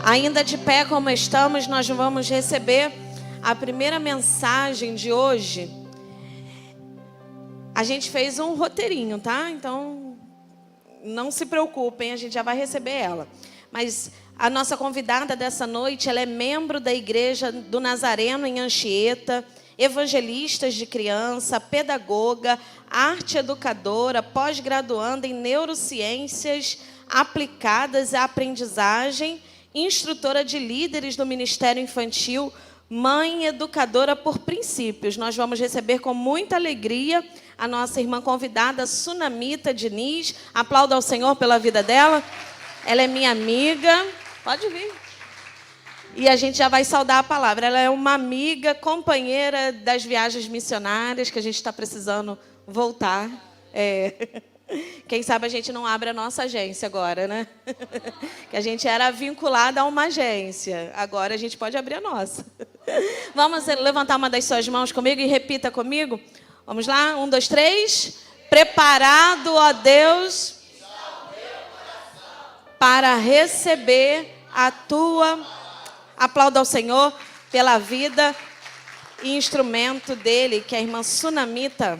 Ainda de pé como estamos, nós vamos receber a primeira mensagem de hoje. A gente fez um roteirinho, tá? Então, não se preocupem, a gente já vai receber ela. Mas a nossa convidada dessa noite, ela é membro da Igreja do Nazareno em Anchieta, evangelistas de criança, pedagoga, arte educadora, pós-graduanda em neurociências aplicadas à aprendizagem, instrutora de líderes do Ministério Infantil, mãe educadora por princípios. Nós vamos receber com muita alegria a nossa irmã convidada, Sunamita Diniz. Aplauda ao Senhor pela vida dela. Ela é minha amiga. Pode vir. E a gente já vai saudar a palavra. Ela é uma amiga, companheira das viagens missionárias, que a gente está precisando voltar. Quem sabe a gente não abre a nossa agência agora, né? Que a gente era vinculada a uma agência. Agora a gente pode abrir a nossa. Vamos levantar uma das suas mãos comigo e repita comigo. Vamos lá? 1, 2, 3. Preparado, ó Deus, para receber a tua... Aplauda ao Senhor pela vida e instrumento dele, que é a irmã Sunamita.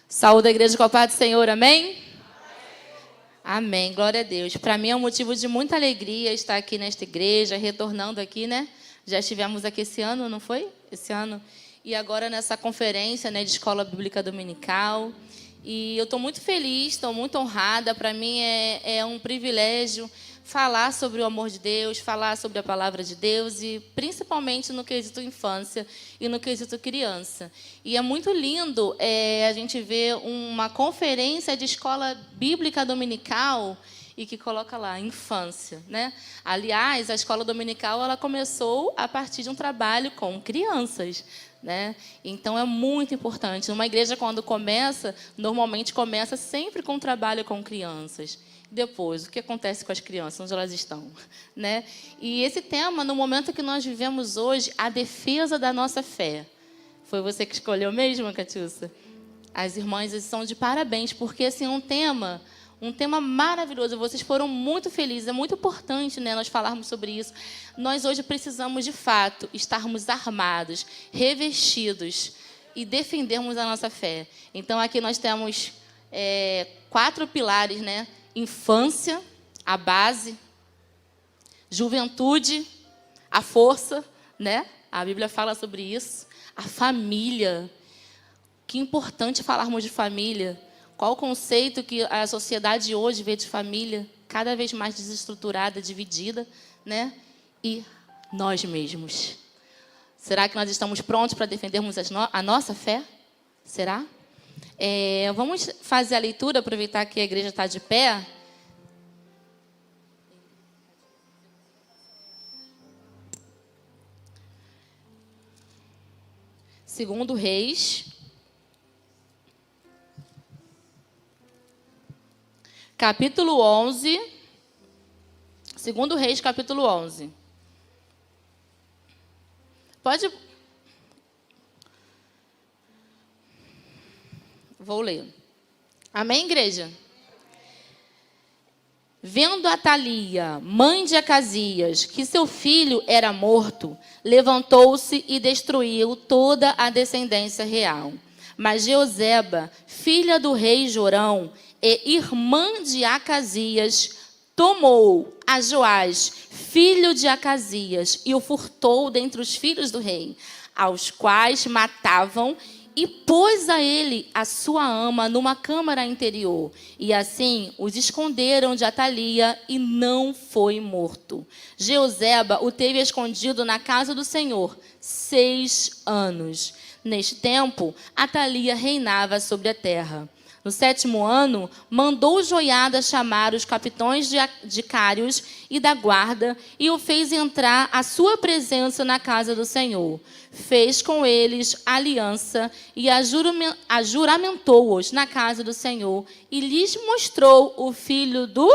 Saúde a igreja com a paz do Senhor, amém? Amém, glória a Deus. Para mim é um motivo de muita alegria estar aqui nesta igreja, retornando aqui, né? Já estivemos aqui esse ano, não foi? Esse ano. E agora nessa conferência, né, de Escola Bíblica Dominical. E eu estou muito feliz, estou muito honrada. Para mim é um privilégio falar sobre o amor de Deus, falar sobre a palavra de Deus, e principalmente no quesito infância e no quesito criança. E é muito lindo a gente ver uma conferência de Escola Bíblica Dominical e que coloca lá, infância, né? Aliás, a Escola Dominical ela começou a partir de um trabalho com crianças, né? Então, é muito importante. Uma igreja, quando começa, normalmente começa sempre com um trabalho com crianças. Depois, o que acontece com as crianças? Onde elas estão? Né? E esse tema, no momento que nós vivemos hoje, a defesa da nossa fé. Foi você que escolheu mesmo, Catiúcia? As irmãs estão de parabéns, porque assim, é um tema maravilhoso. Vocês foram muito felizes. É muito importante, né, nós falarmos sobre isso. Nós hoje precisamos, de fato, estarmos armados, revestidos e defendermos a nossa fé. Então, aqui nós temos 4 pilares, né? Infância, a base. Juventude, a força, né? A Bíblia fala sobre isso. A família. Que importante falarmos de família. Qual o conceito que a sociedade hoje vê de família? Cada vez mais desestruturada, dividida, né? E nós mesmos. Será que nós estamos prontos para defendermos a nossa fé? Será? Vamos fazer a leitura, aproveitar que a igreja está de pé. Segundo Reis, capítulo 11. Segundo Reis, capítulo 11. Pode... Vou ler. Amém, igreja? Vendo Atalia, mãe de Acasias, que seu filho era morto, levantou-se e destruiu toda a descendência real. Mas Jeoseba, filha do rei Jorão e irmã de Acasias, tomou a Joás, filho de Acasias, e o furtou dentre os filhos do rei, aos quais matavam, e pôs a ele a sua ama numa câmara interior. E assim os esconderam de Atalia, e não foi morto. Jeoseba o teve escondido na casa do Senhor 6 anos. Neste tempo, Atalia reinava sobre a terra. No 7º ano, mandou Joiada chamar os capitães de Cários e da guarda e o fez entrar à sua presença na casa do Senhor. Fez com eles aliança e juramentou-os na casa do Senhor e lhes mostrou o filho do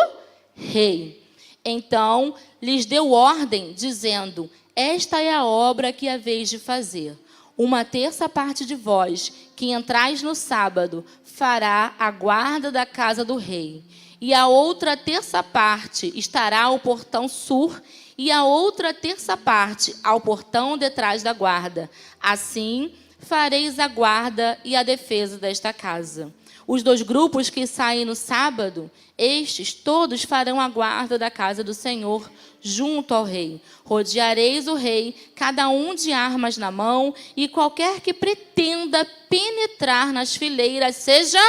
rei. Então, lhes deu ordem, dizendo: esta é a obra que haveis de fazer. uma terça parte de vós, que entrais no sábado, fará a guarda da casa do rei. E a outra terça parte estará ao portão sul, e a outra terça parte ao portão detrás da guarda. Assim, fareis a guarda e a defesa desta casa. Os 2 grupos que saem no sábado, estes todos farão a guarda da casa do Senhor junto ao rei. Rodeareis o rei, cada um de armas na mão, e qualquer que pretenda penetrar nas fileiras seja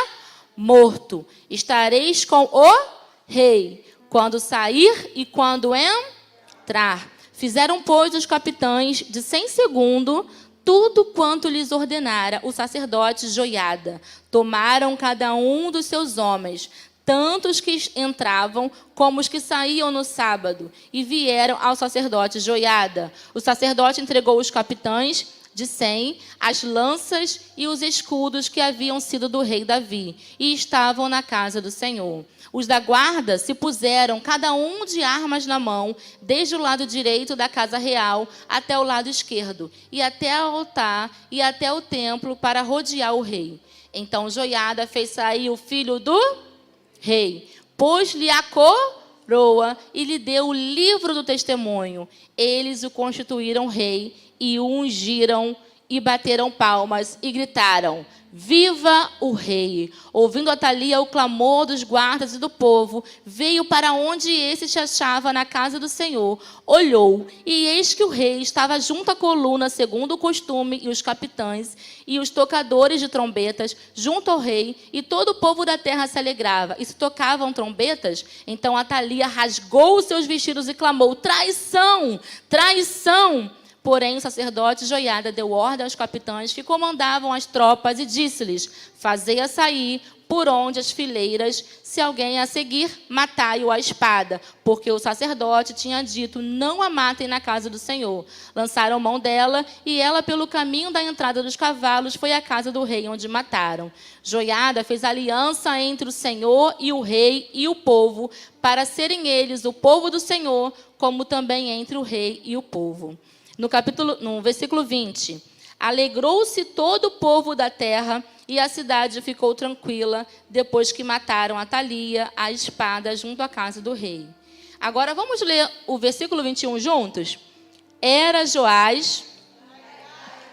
morto. Estareis com o rei, quando sair e quando entrar. Fizeram, pois, os capitães de 100 segundos tudo quanto lhes ordenara o sacerdote Joiada. Tomaram cada um dos seus homens, tanto os que entravam como os que saíam no sábado, e vieram ao sacerdote Joiada. O sacerdote entregou os capitães de 100 as lanças e os escudos que haviam sido do rei Davi, e estavam na casa do Senhor. Os da guarda se puseram, cada um de armas na mão, desde o lado direito da casa real até o lado esquerdo, e até o altar e até o templo, para rodear o rei. Então Joiada fez sair o filho do rei, pôs-lhe a coroa e lhe deu o livro do testemunho. Eles o constituíram rei e o ungiram, e bateram palmas e gritaram: viva o rei! Ouvindo Atalia o clamor dos guardas e do povo, veio para onde esse se achava na casa do Senhor, olhou, e eis que o rei estava junto à coluna, segundo o costume, e os capitães e os tocadores de trombetas junto ao rei, e todo o povo da terra se alegrava. E se tocavam trombetas, então Atalia rasgou os seus vestidos e clamou: traição! Traição! Porém, o sacerdote Joiada deu ordem aos capitães que comandavam as tropas e disse-lhes: fazei-a sair por onde as fileiras, se alguém a seguir, matai-o à espada. Porque o sacerdote tinha dito: não a matem na casa do Senhor. Lançaram mão dela, e ela, pelo caminho da entrada dos cavalos, foi à casa do rei, onde mataram. Joiada fez aliança entre o Senhor e o rei e o povo, para serem eles o povo do Senhor, como também entre o rei e o povo. No versículo 20, alegrou-se todo o povo da terra, e a cidade ficou tranquila, depois que mataram Atalia à espada junto à casa do rei. Agora vamos ler o versículo 21 juntos? Era Joás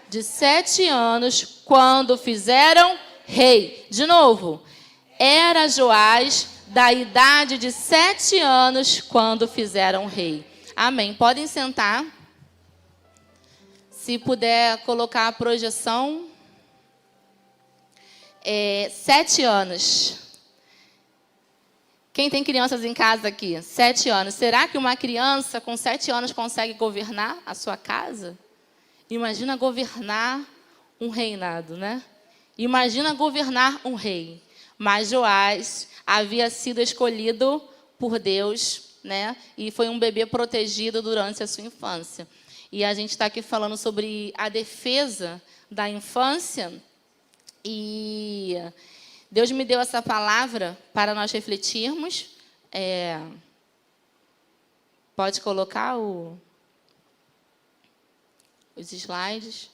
de 7 anos quando fizeram rei. De novo. Era Joás da idade de 7 anos quando fizeram rei. Amém. Podem sentar. Se puder colocar a projeção. 7 anos. Quem tem crianças em casa aqui? 7 anos. Será que uma criança com 7 anos consegue governar a sua casa? Imagina governar um reinado, né? Imagina governar um rei. Mas Joás havia sido escolhido por Deus, né? E foi um bebê protegido durante a sua infância. E a gente está aqui falando sobre a defesa da infância. E Deus me deu essa palavra para nós refletirmos. Pode colocar os slides.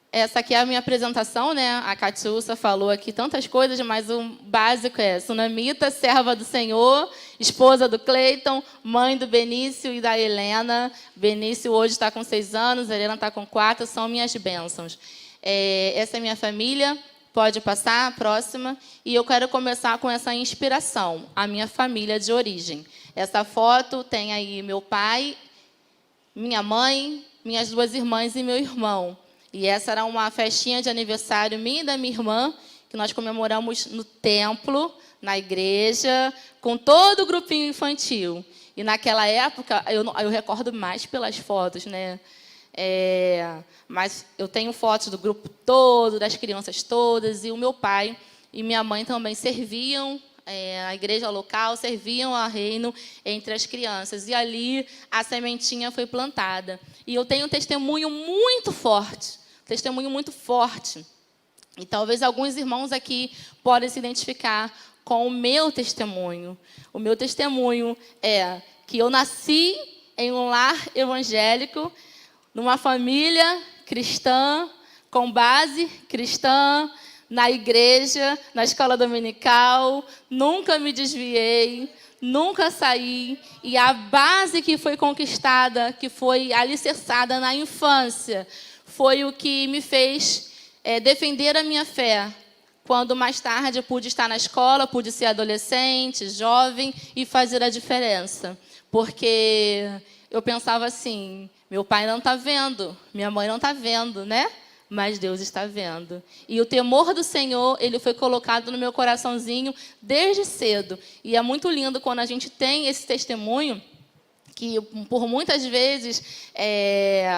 Essa aqui é a minha apresentação, né? A Catiúça falou aqui tantas coisas, mas o básico é Sunamita, serva do Senhor, esposa do Cleiton, mãe do Benício e da Helena. Benício hoje está com 6 anos, a Helena está com 4, são minhas bênçãos. Essa é minha família, pode passar, a próxima. E eu quero começar com essa inspiração, a minha família de origem. Essa foto tem aí meu pai, minha mãe, minhas 2 irmãs e meu irmão. E essa era uma festinha de aniversário minha e da minha irmã, que nós comemoramos no templo, na igreja, com todo o grupinho infantil. E naquela época, eu recordo mais pelas fotos, né? Mas eu tenho fotos do grupo todo, das crianças todas, e o meu pai e minha mãe também serviam a igreja local, serviam ao reino entre as crianças. E ali a sementinha foi plantada. E eu tenho um testemunho muito forte. E talvez alguns irmãos aqui podem se identificar com o meu testemunho. O meu testemunho é que eu nasci em um lar evangélico, numa família cristã, com base cristã, na igreja, na escola dominical, nunca me desviei, nunca saí. E a base que foi conquistada, que foi alicerçada na infância, foi o que me fez defender a minha fé. Quando mais tarde eu pude estar na escola, pude ser adolescente, jovem e fazer a diferença. Porque eu pensava assim, meu pai não está vendo, minha mãe não está vendo, né? Mas Deus está vendo. E o temor do Senhor, ele foi colocado no meu coraçãozinho desde cedo. E é muito lindo quando a gente tem esse testemunho, que por muitas vezes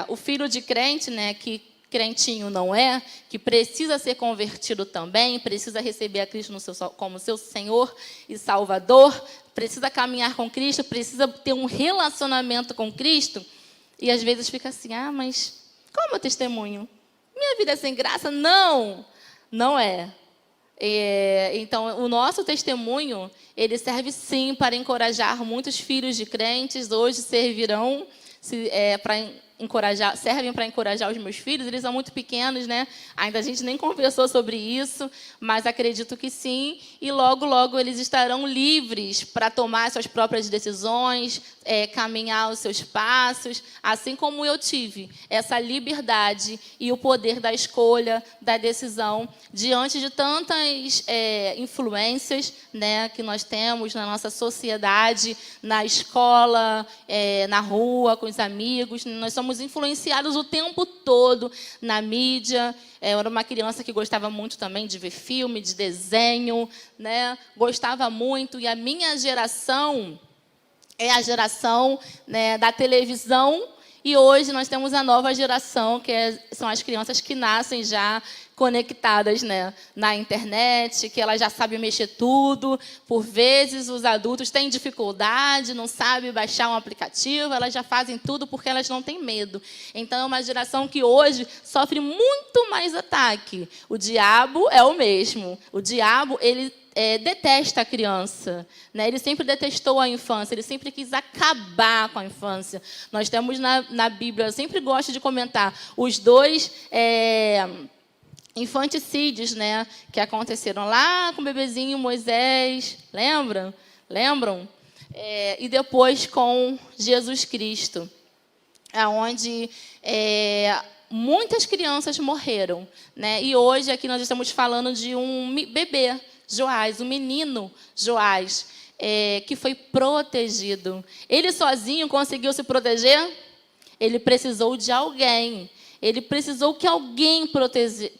o filho de crente, né, que crentinho não é, que precisa ser convertido também, precisa receber a Cristo como seu Senhor e Salvador, precisa caminhar com Cristo, precisa ter um relacionamento com Cristo. E às vezes fica assim, mas qual é o meu testemunho? Minha vida é sem graça? Não, não é. Então, o nosso testemunho, ele serve sim para encorajar muitos filhos de crentes. Hoje servem para encorajar os meus filhos. Eles são muito pequenos, né? Ainda a gente nem conversou sobre isso, mas acredito que sim. E logo, logo eles estarão livres para tomar suas próprias decisões, caminhar os seus passos, assim como eu tive essa liberdade e o poder da escolha, da decisão, diante de tantas influências, né, que nós temos na nossa sociedade, na escola, na rua, com os amigos. Nós somos influenciados o tempo todo na mídia. Eu era uma criança que gostava muito também de ver filme, de desenho, né? Gostava muito. E a minha geração é a geração, né, da televisão. E hoje nós temos a nova geração, que são as crianças que nascem já conectadas, né, na internet, que elas já sabem mexer tudo. Por vezes, os adultos têm dificuldade, não sabem baixar um aplicativo, elas já fazem tudo porque elas não têm medo. Então, é uma geração que hoje sofre muito mais ataque. O diabo é o mesmo. O diabo, ele detesta a criança, né? Ele sempre detestou a infância, ele sempre quis acabar com a infância. Nós temos na Bíblia, eu sempre gosto de comentar, os dois infanticídios, né, que aconteceram lá com o bebezinho Moisés, lembram? E depois com Jesus Cristo, onde muitas crianças morreram, né? E hoje aqui nós estamos falando de um bebê, Joás, um menino Joás, que foi protegido. Ele sozinho conseguiu se proteger? Ele precisou de alguém. Ele precisou que alguém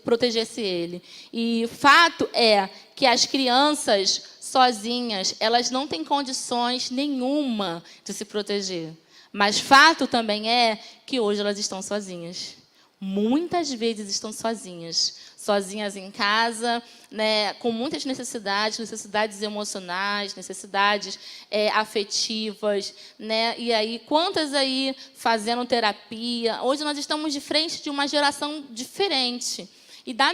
protegesse ele. E fato é que as crianças sozinhas, elas não têm condições nenhuma de se proteger. Mas fato também é que hoje elas estão sozinhas. Muitas vezes estão sozinhas em casa, né, com muitas necessidades emocionais, necessidades afetivas, né? E aí, quantas aí fazendo terapia? Hoje nós estamos de frente de uma geração diferente. E dá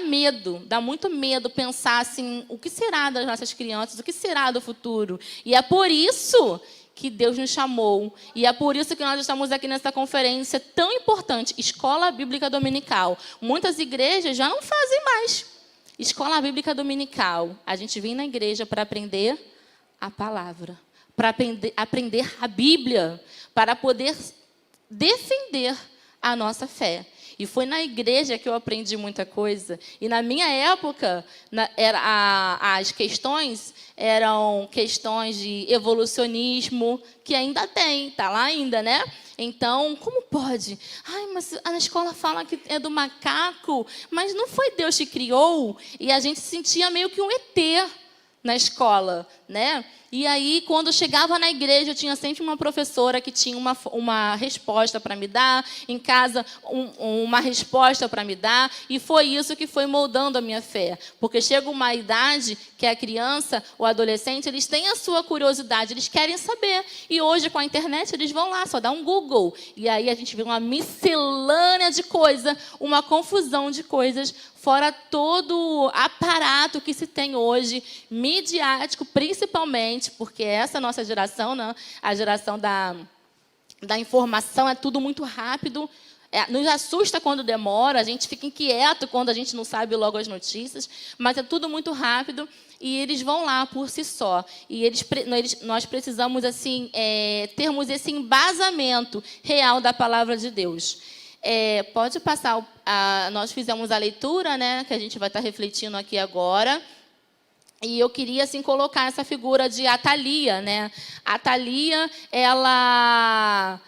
muito medo pensar assim, o que será das nossas crianças, o que será do futuro? E é por isso que Deus nos chamou. E é por isso que nós estamos aqui nessa conferência tão importante, Escola Bíblica Dominical. Muitas igrejas já não fazem mais Escola Bíblica Dominical. A gente vem na igreja para aprender a palavra, para aprender a Bíblia, para poder defender a nossa fé. E foi na igreja que eu aprendi muita coisa. E na minha época, as questões eram questões de evolucionismo, que ainda tem, está lá ainda, né? Então, como pode? Mas a escola fala que é do macaco, mas não foi Deus que criou? E a gente se sentia meio que um ET na escola, né? E aí, quando eu chegava na igreja, eu tinha sempre uma professora que tinha uma resposta para me dar, em casa, uma resposta para me dar, e foi isso que foi moldando a minha fé. Porque chega uma idade que a criança, o adolescente, eles têm a sua curiosidade, eles querem saber. E hoje, com a internet, eles vão lá, só dá um Google. E aí a gente vê uma miscelânea de coisa, uma confusão de coisas, fora todo o aparato que se tem hoje, midiático, principalmente, porque essa nossa geração, né, a geração da informação, é tudo muito rápido. Nos assusta quando demora, a gente fica inquieto quando a gente não sabe logo as notícias, mas é tudo muito rápido e eles vão lá por si só. E nós precisamos assim termos esse embasamento real da palavra de Deus. Pode passar, nós fizemos a leitura, né, que a gente vai estar refletindo aqui agora. E eu queria assim colocar essa figura de Atalia, né? Atalia, ela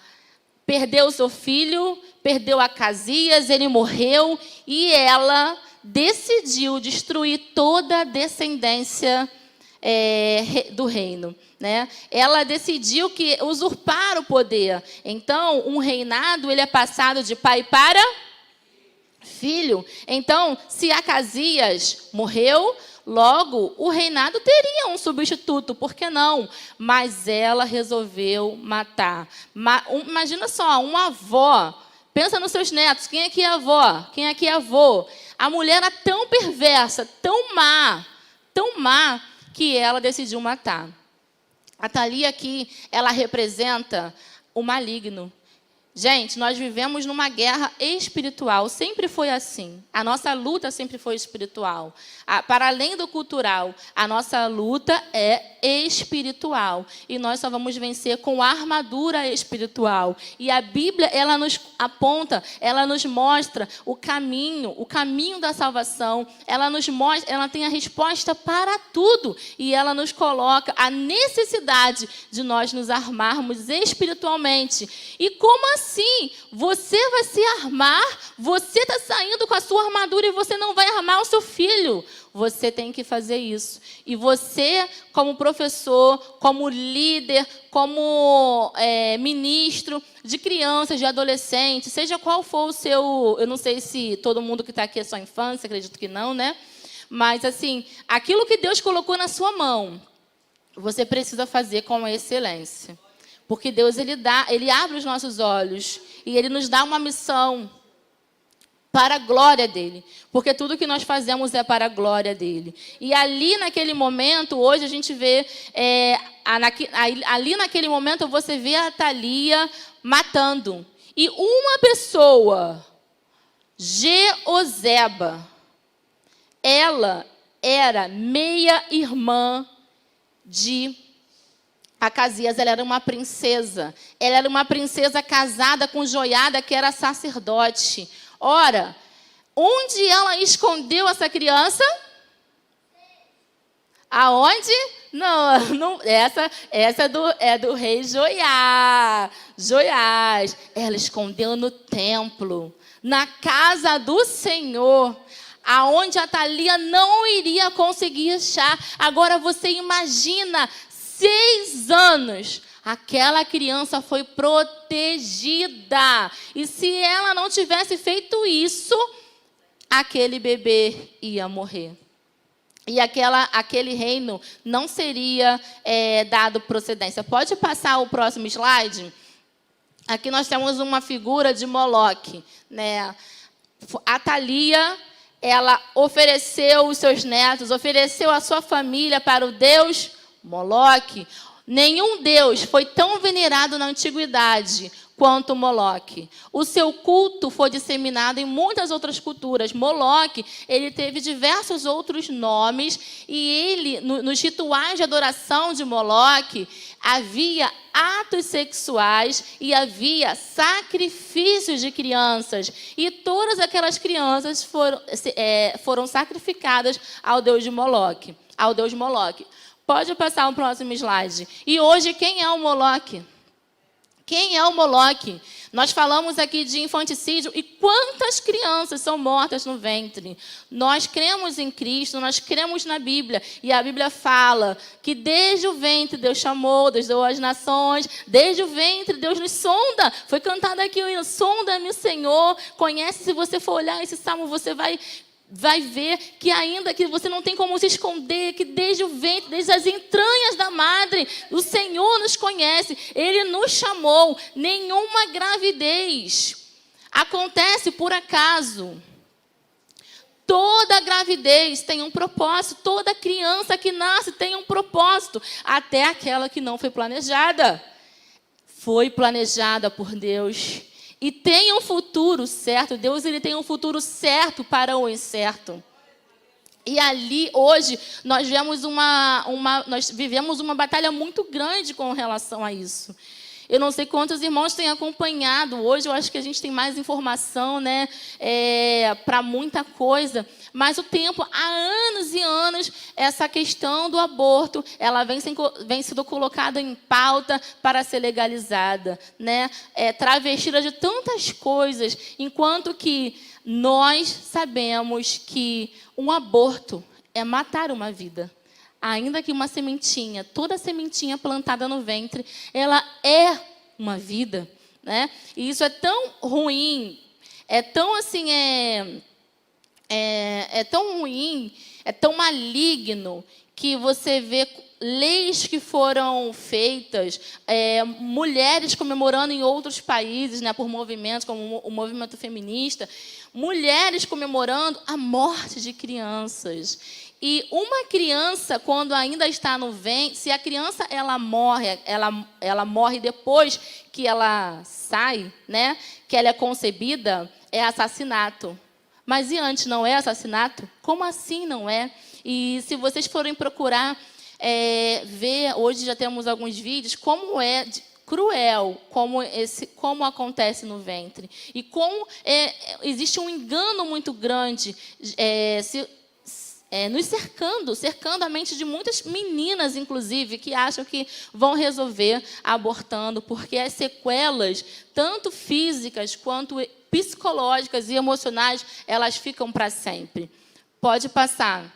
perdeu seu filho, perdeu Acasias, ele morreu e ela decidiu destruir toda a descendência do reino, né? Ela decidiu usurpar o poder. Então, um reinado ele é passado de pai para filho. Então, se Acasias morreu, logo o reinado teria um substituto, por que não? Mas ela resolveu matar. Imagina só, uma avó. Pensa nos seus netos. Quem aqui é avó? Quem aqui é avô? A mulher era tão perversa, tão má, que ela decidiu matar. A Atalia aqui, ela representa o maligno. Gente, nós vivemos numa guerra espiritual. Sempre foi assim. A nossa luta sempre foi espiritual. Para além do cultural, a nossa luta é espiritual. E nós só vamos vencer com a armadura espiritual. E a Bíblia, ela nos aponta, ela nos mostra o caminho da salvação. Ela nos mostra, ela tem a resposta para tudo. E ela nos coloca a necessidade de nós nos armarmos espiritualmente. E como assim? Você vai se armar, você está saindo com a sua armadura e você não vai armar o seu filho. Você tem que fazer isso. E você, como professor, como líder, como ministro de crianças, de adolescentes, seja qual for o seu... Eu não sei se todo mundo que está aqui é só infância, acredito que não, né? Mas, assim, aquilo que Deus colocou na sua mão, você precisa fazer com excelência. Porque Deus, Ele abre os nossos olhos e Ele nos dá uma missão para a glória dEle. Porque tudo que nós fazemos é para a glória dEle. E ali naquele momento, hoje a gente vê, ali naquele momento você vê a Atalia matando. E uma pessoa, Jeoseba, ela era meia-irmã de Acasias. Ela era uma princesa. Ela era uma princesa casada com Joiada, que era sacerdote. Ora, onde ela escondeu essa criança? Aonde? Não, essa é do rei Joiás. Ela escondeu no templo, na casa do Senhor, aonde a Atalia não iria conseguir achar. Agora você imagina, 6 anos, aquela criança foi protegida. E se ela não tivesse feito isso, aquele bebê ia morrer. E aquele reino não seria dado procedência. Pode passar o próximo slide? Aqui nós temos uma figura de Moloque, né? A Atalia, ela ofereceu os seus netos, ofereceu a sua família para o deus Moloque. Nenhum deus foi tão venerado na antiguidade quanto Moloque. O seu culto foi disseminado em muitas outras culturas. Moloque, ele teve diversos outros nomes e ele, nos rituais de adoração de Moloque, havia atos sexuais e havia sacrifícios de crianças. E todas aquelas crianças foram sacrificadas ao deus de Moloque, ao deus Moloque. Pode passar o próximo slide. E hoje, quem é o Moloque? Quem é o Moloque? Nós falamos aqui de infanticídio e quantas crianças são mortas no ventre. Nós cremos em Cristo, nós cremos na Bíblia. E a Bíblia fala que desde o ventre Deus chamou, Deus deu as nações. Desde o ventre Deus nos sonda. Foi cantado aqui, sonda-me, Senhor. Conhece, se você for olhar esse salmo, você vai ver que ainda que você não tem como se esconder, que desde o ventre, desde as entranhas da madre, o Senhor nos conhece, Ele nos chamou. Nenhuma gravidez acontece por acaso. Toda gravidez tem um propósito, toda criança que nasce tem um propósito, até aquela que não foi planejada. Foi planejada por Deus. e tem um futuro certo. Deus, ele tem um futuro certo para o incerto. E ali, hoje, nós vivemos uma batalha muito grande com relação a isso. Eu não sei quantos irmãos têm acompanhado. Hoje eu acho que a gente tem mais informação, né, para muita coisa. Mas o tempo, há anos e anos, essa questão do aborto, ela vem sendo colocada em pauta para ser legalizada, né? Travestida de tantas coisas, enquanto que nós sabemos que um aborto é matar uma vida. Ainda que uma sementinha, toda sementinha plantada no ventre, ela é uma vida, né? E isso é tão ruim, é tão assim, é tão ruim, é tão maligno, que você vê leis que foram feitas, mulheres comemorando em outros países, né, por movimentos como o movimento feminista, mulheres comemorando a morte de crianças. E uma criança, quando ainda está no ventre, se a criança ela morre depois que ela sai, né, que ela é concebida, é assassinato. Mas e antes, não é assassinato? Como assim não é? E se vocês forem procurar ver, hoje já temos alguns vídeos, como é cruel, como acontece no ventre. E como existe um engano muito grande, nos cercando a mente de muitas meninas, inclusive, que acham que vão resolver abortando, porque as sequelas, tanto físicas quanto psicológicas e emocionais, elas ficam para sempre. Pode passar.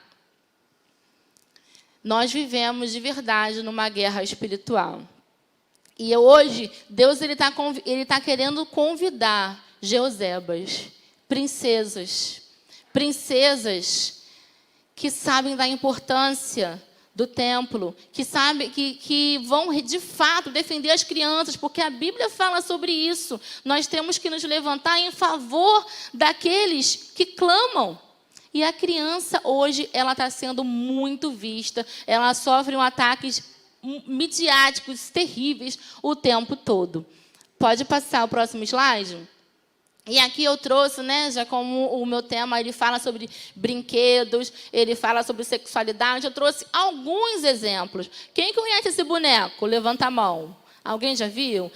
Nós vivemos de verdade numa guerra espiritual. E hoje, Deus ele tá querendo convidar Jeosebas, princesas que sabem da importância do templo, que sabem que vão de fato defender as crianças, porque a Bíblia fala sobre isso. Nós temos que nos levantar em favor daqueles que clamam. E a criança hoje ela está sendo muito vista, ela sofre ataques midiáticos terríveis o tempo todo. Pode passar o próximo slide? E aqui eu trouxe, né, já como o meu tema, ele fala sobre brinquedos, ele fala sobre sexualidade, eu trouxe alguns exemplos. Quem conhece esse boneco? Levanta a mão. Alguém já viu?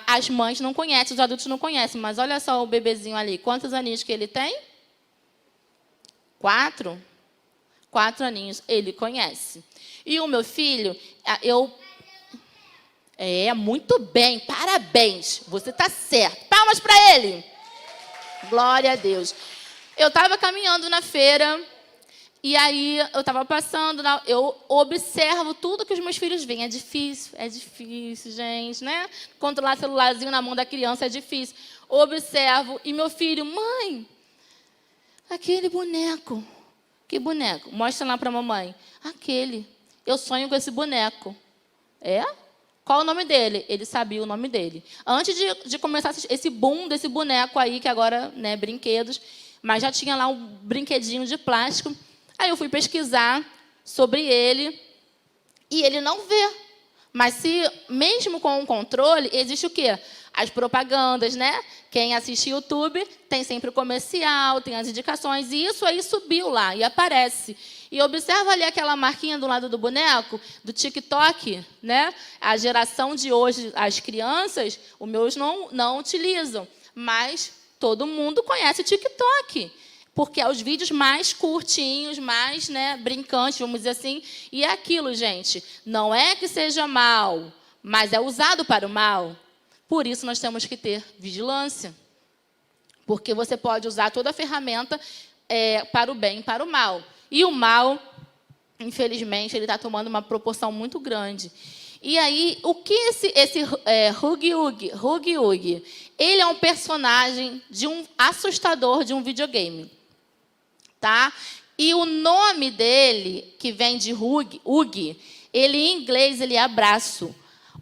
As mães não conhecem, os adultos não conhecem, mas olha só o bebezinho ali. Quantos aninhos que ele tem? 4? 4 aninhos, ele conhece. E o meu filho, muito bem, parabéns, você está certo. Palmas para ele. Glória a Deus. Eu estava caminhando na feira, e aí eu estava passando, eu observo tudo que os meus filhos veem. É difícil, gente, né? Controlar celularzinho na mão da criança é difícil. Observo, e meu filho, mãe, aquele boneco. Que boneco? Mostra lá para a mamãe. Aquele. Eu sonho com esse boneco. É? Qual o nome dele? Ele sabia o nome dele. Antes de começar esse boom desse boneco aí, que agora, né, brinquedos, mas já tinha lá um brinquedinho de plástico. Aí eu fui pesquisar sobre ele e ele não vê. Mas mesmo com o controle, existe o quê? As propagandas, né? Quem assiste YouTube tem sempre o comercial, tem as indicações, e isso aí subiu lá e aparece. E observa ali aquela marquinha do lado do boneco, do TikTok, né? A geração de hoje, as crianças, os meus não utilizam, mas todo mundo conhece o TikTok, porque é os vídeos mais curtinhos, mais, né, brincantes, vamos dizer assim. E é aquilo, gente, não é que seja mal, mas é usado para o mal. Por isso, nós temos que ter vigilância. Porque você pode usar toda a ferramenta para o bem e para o mal. E o mal, infelizmente, ele está tomando uma proporção muito grande. E aí, o que esse Huggy Wuggy? Ele é um personagem assustador de um videogame. Tá? E o nome dele, que vem de Huggy, ele em inglês ele é abraço.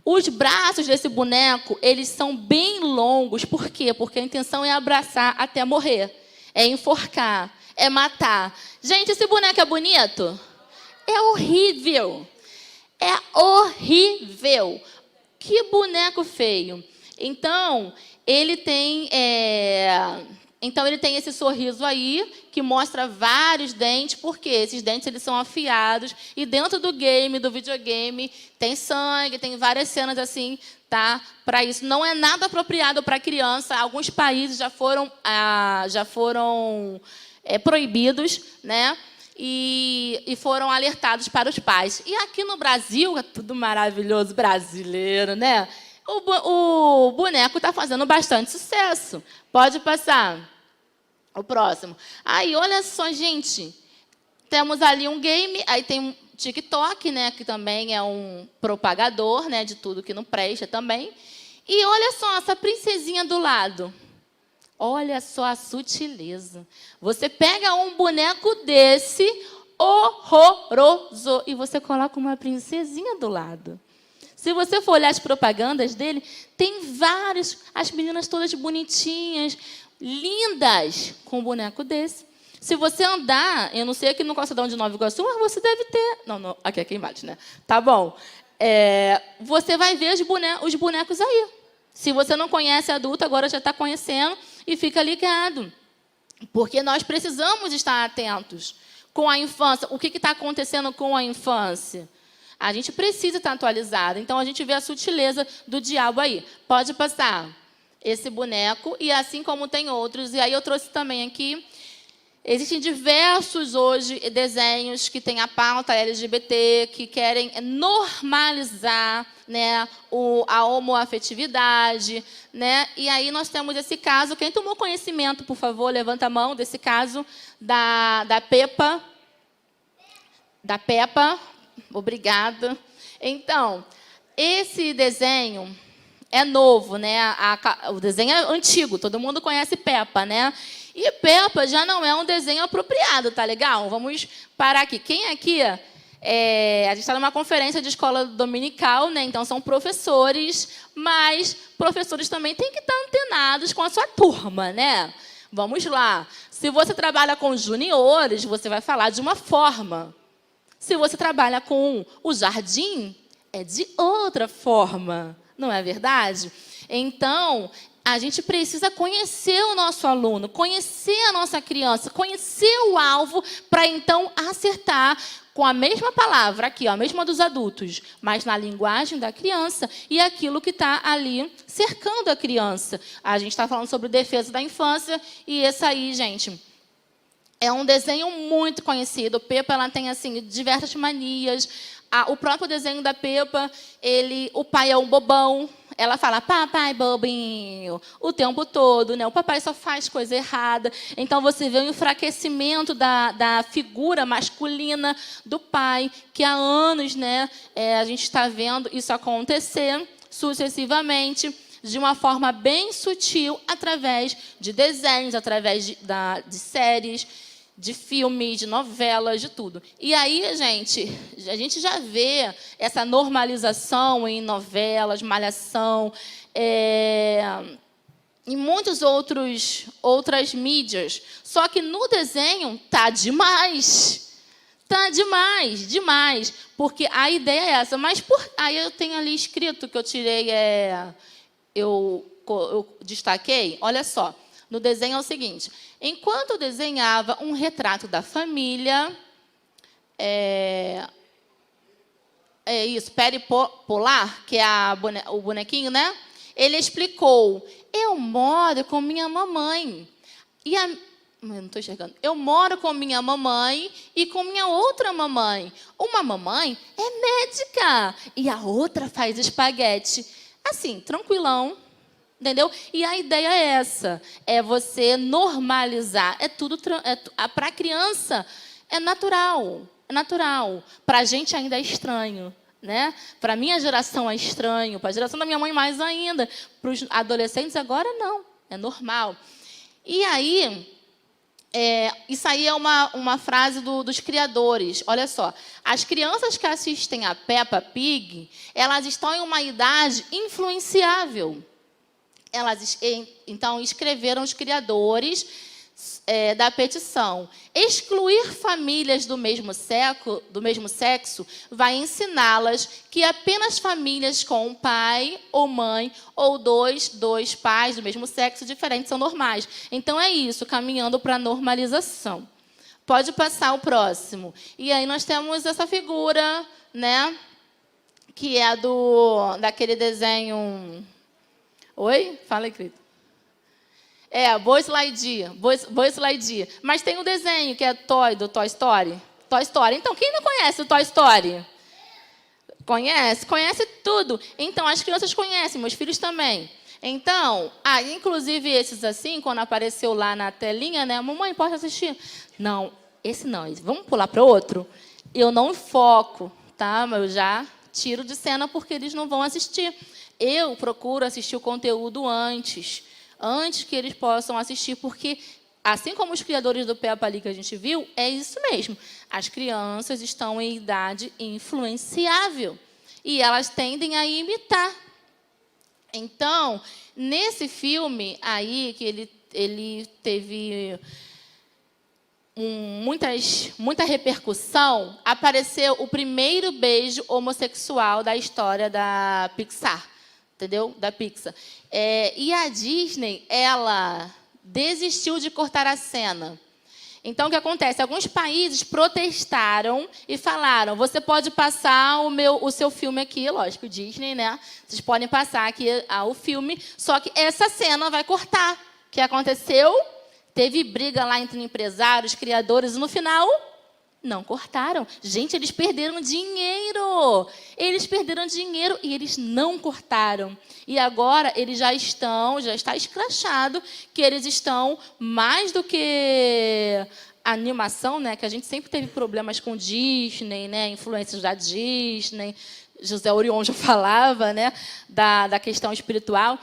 Os braços desse boneco, eles são bem longos. Por quê? Porque a intenção é abraçar até morrer. É enforcar, é matar. Gente, esse boneco é bonito? É horrível. É horrível. Que boneco feio. Então, ele tem... Então, ele tem esse sorriso aí, que mostra vários dentes, porque esses dentes eles são afiados. E dentro do game, do videogame, tem sangue, tem várias cenas assim, tá? Para isso. Não é nada apropriado para criança. Alguns países já foram proibidos, né? E foram alertados para os pais. E aqui no Brasil, é tudo maravilhoso, brasileiro, né? O boneco está fazendo bastante sucesso. Pode passar. O próximo. Aí, olha só, gente. Temos ali um game, aí tem um TikTok, né, que também é um propagador, né, de tudo que não presta também. E olha só essa princesinha do lado. Olha só a sutileza. Você pega um boneco desse, horroroso, e você coloca uma princesinha do lado. Se você for olhar as propagandas dele, tem vários, as meninas todas bonitinhas, lindas, com um boneco desse. Se você andar, eu não sei aqui no Calçadão de Nova Iguaçu, mas você deve ter... Não, aqui embaixo, né? Tá bom. Você vai ver os bonecos aí. Se você não conhece adulto, agora já está conhecendo e fica ligado. Porque nós precisamos estar atentos com a infância. O que está acontecendo com a infância? A gente precisa estar atualizado. Então, a gente vê a sutileza do diabo aí. Pode passar esse boneco, e assim como tem outros. E aí eu trouxe também aqui, existem diversos hoje desenhos que têm a pauta LGBT, que querem normalizar, né, a homoafetividade, né? E aí nós temos esse caso. Quem tomou conhecimento, por favor, levanta a mão, desse caso da Peppa. Da Peppa. Obrigada. Então, esse desenho é novo, né? O desenho é antigo, todo mundo conhece Peppa, né? E Peppa já não é um desenho apropriado, tá legal? Vamos parar aqui. Quem aqui... a gente está numa conferência de escola dominical, né? Então são professores, mas professores também têm que estar antenados com a sua turma, né? Vamos lá. Se você trabalha com juniores, você vai falar de uma forma. Se você trabalha com o jardim, é de outra forma, não é verdade? Então, a gente precisa conhecer o nosso aluno, conhecer a nossa criança, conhecer o alvo, para então acertar com a mesma palavra aqui, ó, a mesma dos adultos, mas na linguagem da criança e aquilo que está ali cercando a criança. A gente está falando sobre defesa da infância, e esse aí, gente... é um desenho muito conhecido. Peppa, ela tem assim diversas manias. O próprio desenho da Peppa, o pai é um bobão. Ela fala, papai bobinho, o tempo todo, né? O papai só faz coisa errada. Então, você vê o enfraquecimento da figura masculina do pai, que há anos, né, a gente está vendo isso acontecer sucessivamente, de uma forma bem sutil, através de desenhos, através de séries, de filmes, de novelas, de tudo. E aí, a gente já vê essa normalização em novelas, Malhação, em muitas outras mídias. Só que no desenho tá demais. Tá demais, demais. Porque a ideia é essa. Mas aí eu tenho ali escrito, que eu tirei, eu destaquei, olha só. No desenho é o seguinte: enquanto eu desenhava um retrato da família, peripolar, que é o bonequinho, né? Ele explicou: eu moro com minha mamãe. Eu não estou enxergando. Eu moro com minha mamãe e com minha outra mamãe. Uma mamãe é médica e a outra faz espaguete. Assim, tranquilão. Entendeu? E a ideia é essa, é você normalizar. É tudo para a criança é natural, Para a gente ainda é estranho, né? Para a minha geração é estranho, para a geração da minha mãe mais ainda. Para os adolescentes agora não, é normal. E aí, isso aí é uma frase dos criadores. Olha só, as crianças que assistem a Peppa Pig, elas estão em uma idade influenciável. Então, escreveram os criadores, da petição. Excluir famílias do mesmo sexo vai ensiná-las que apenas famílias com um pai ou mãe ou dois pais do mesmo sexo diferentes são normais. Então, é isso, caminhando para a normalização. Pode passar o próximo. E aí nós temos essa figura, né, que é daquele desenho... Oi? Fala aí, querido. Buzz Lightyear. Buzz Lightyear. Mas tem um desenho que é do Toy Story. Toy Story. Então, quem não conhece o Toy Story? Conhece? Conhece tudo. Então, as crianças conhecem, meus filhos também. Então, inclusive esses assim, quando apareceu lá na telinha, né? Mamãe, pode assistir? Não, esse não. Vamos pular para outro? Eu não foco, tá? Mas eu já tiro de cena porque eles não vão assistir. Eu procuro assistir o conteúdo antes que eles possam assistir, porque, assim como os criadores do Peppa Pig que a gente viu, é isso mesmo. As crianças estão em idade influenciável e elas tendem a imitar. Então, nesse filme aí, que ele teve muita repercussão, apareceu o primeiro beijo homossexual da história da Pixar. Entendeu? Da Pixar. E a Disney, ela desistiu de cortar a cena. Então, o que acontece? Alguns países protestaram e falaram, você pode passar o seu filme aqui, lógico, Disney, né? Vocês podem passar aqui o filme, só que essa cena vai cortar. O que aconteceu? Teve briga lá entre empresários, criadores, e no final... não cortaram. Gente, eles perderam dinheiro. Eles perderam dinheiro e eles não cortaram. E agora eles já está escrachado que eles estão mais do que a animação, né? Que a gente sempre teve problemas com Disney, né? Influências da Disney. José Orion já falava, né? Da questão espiritual.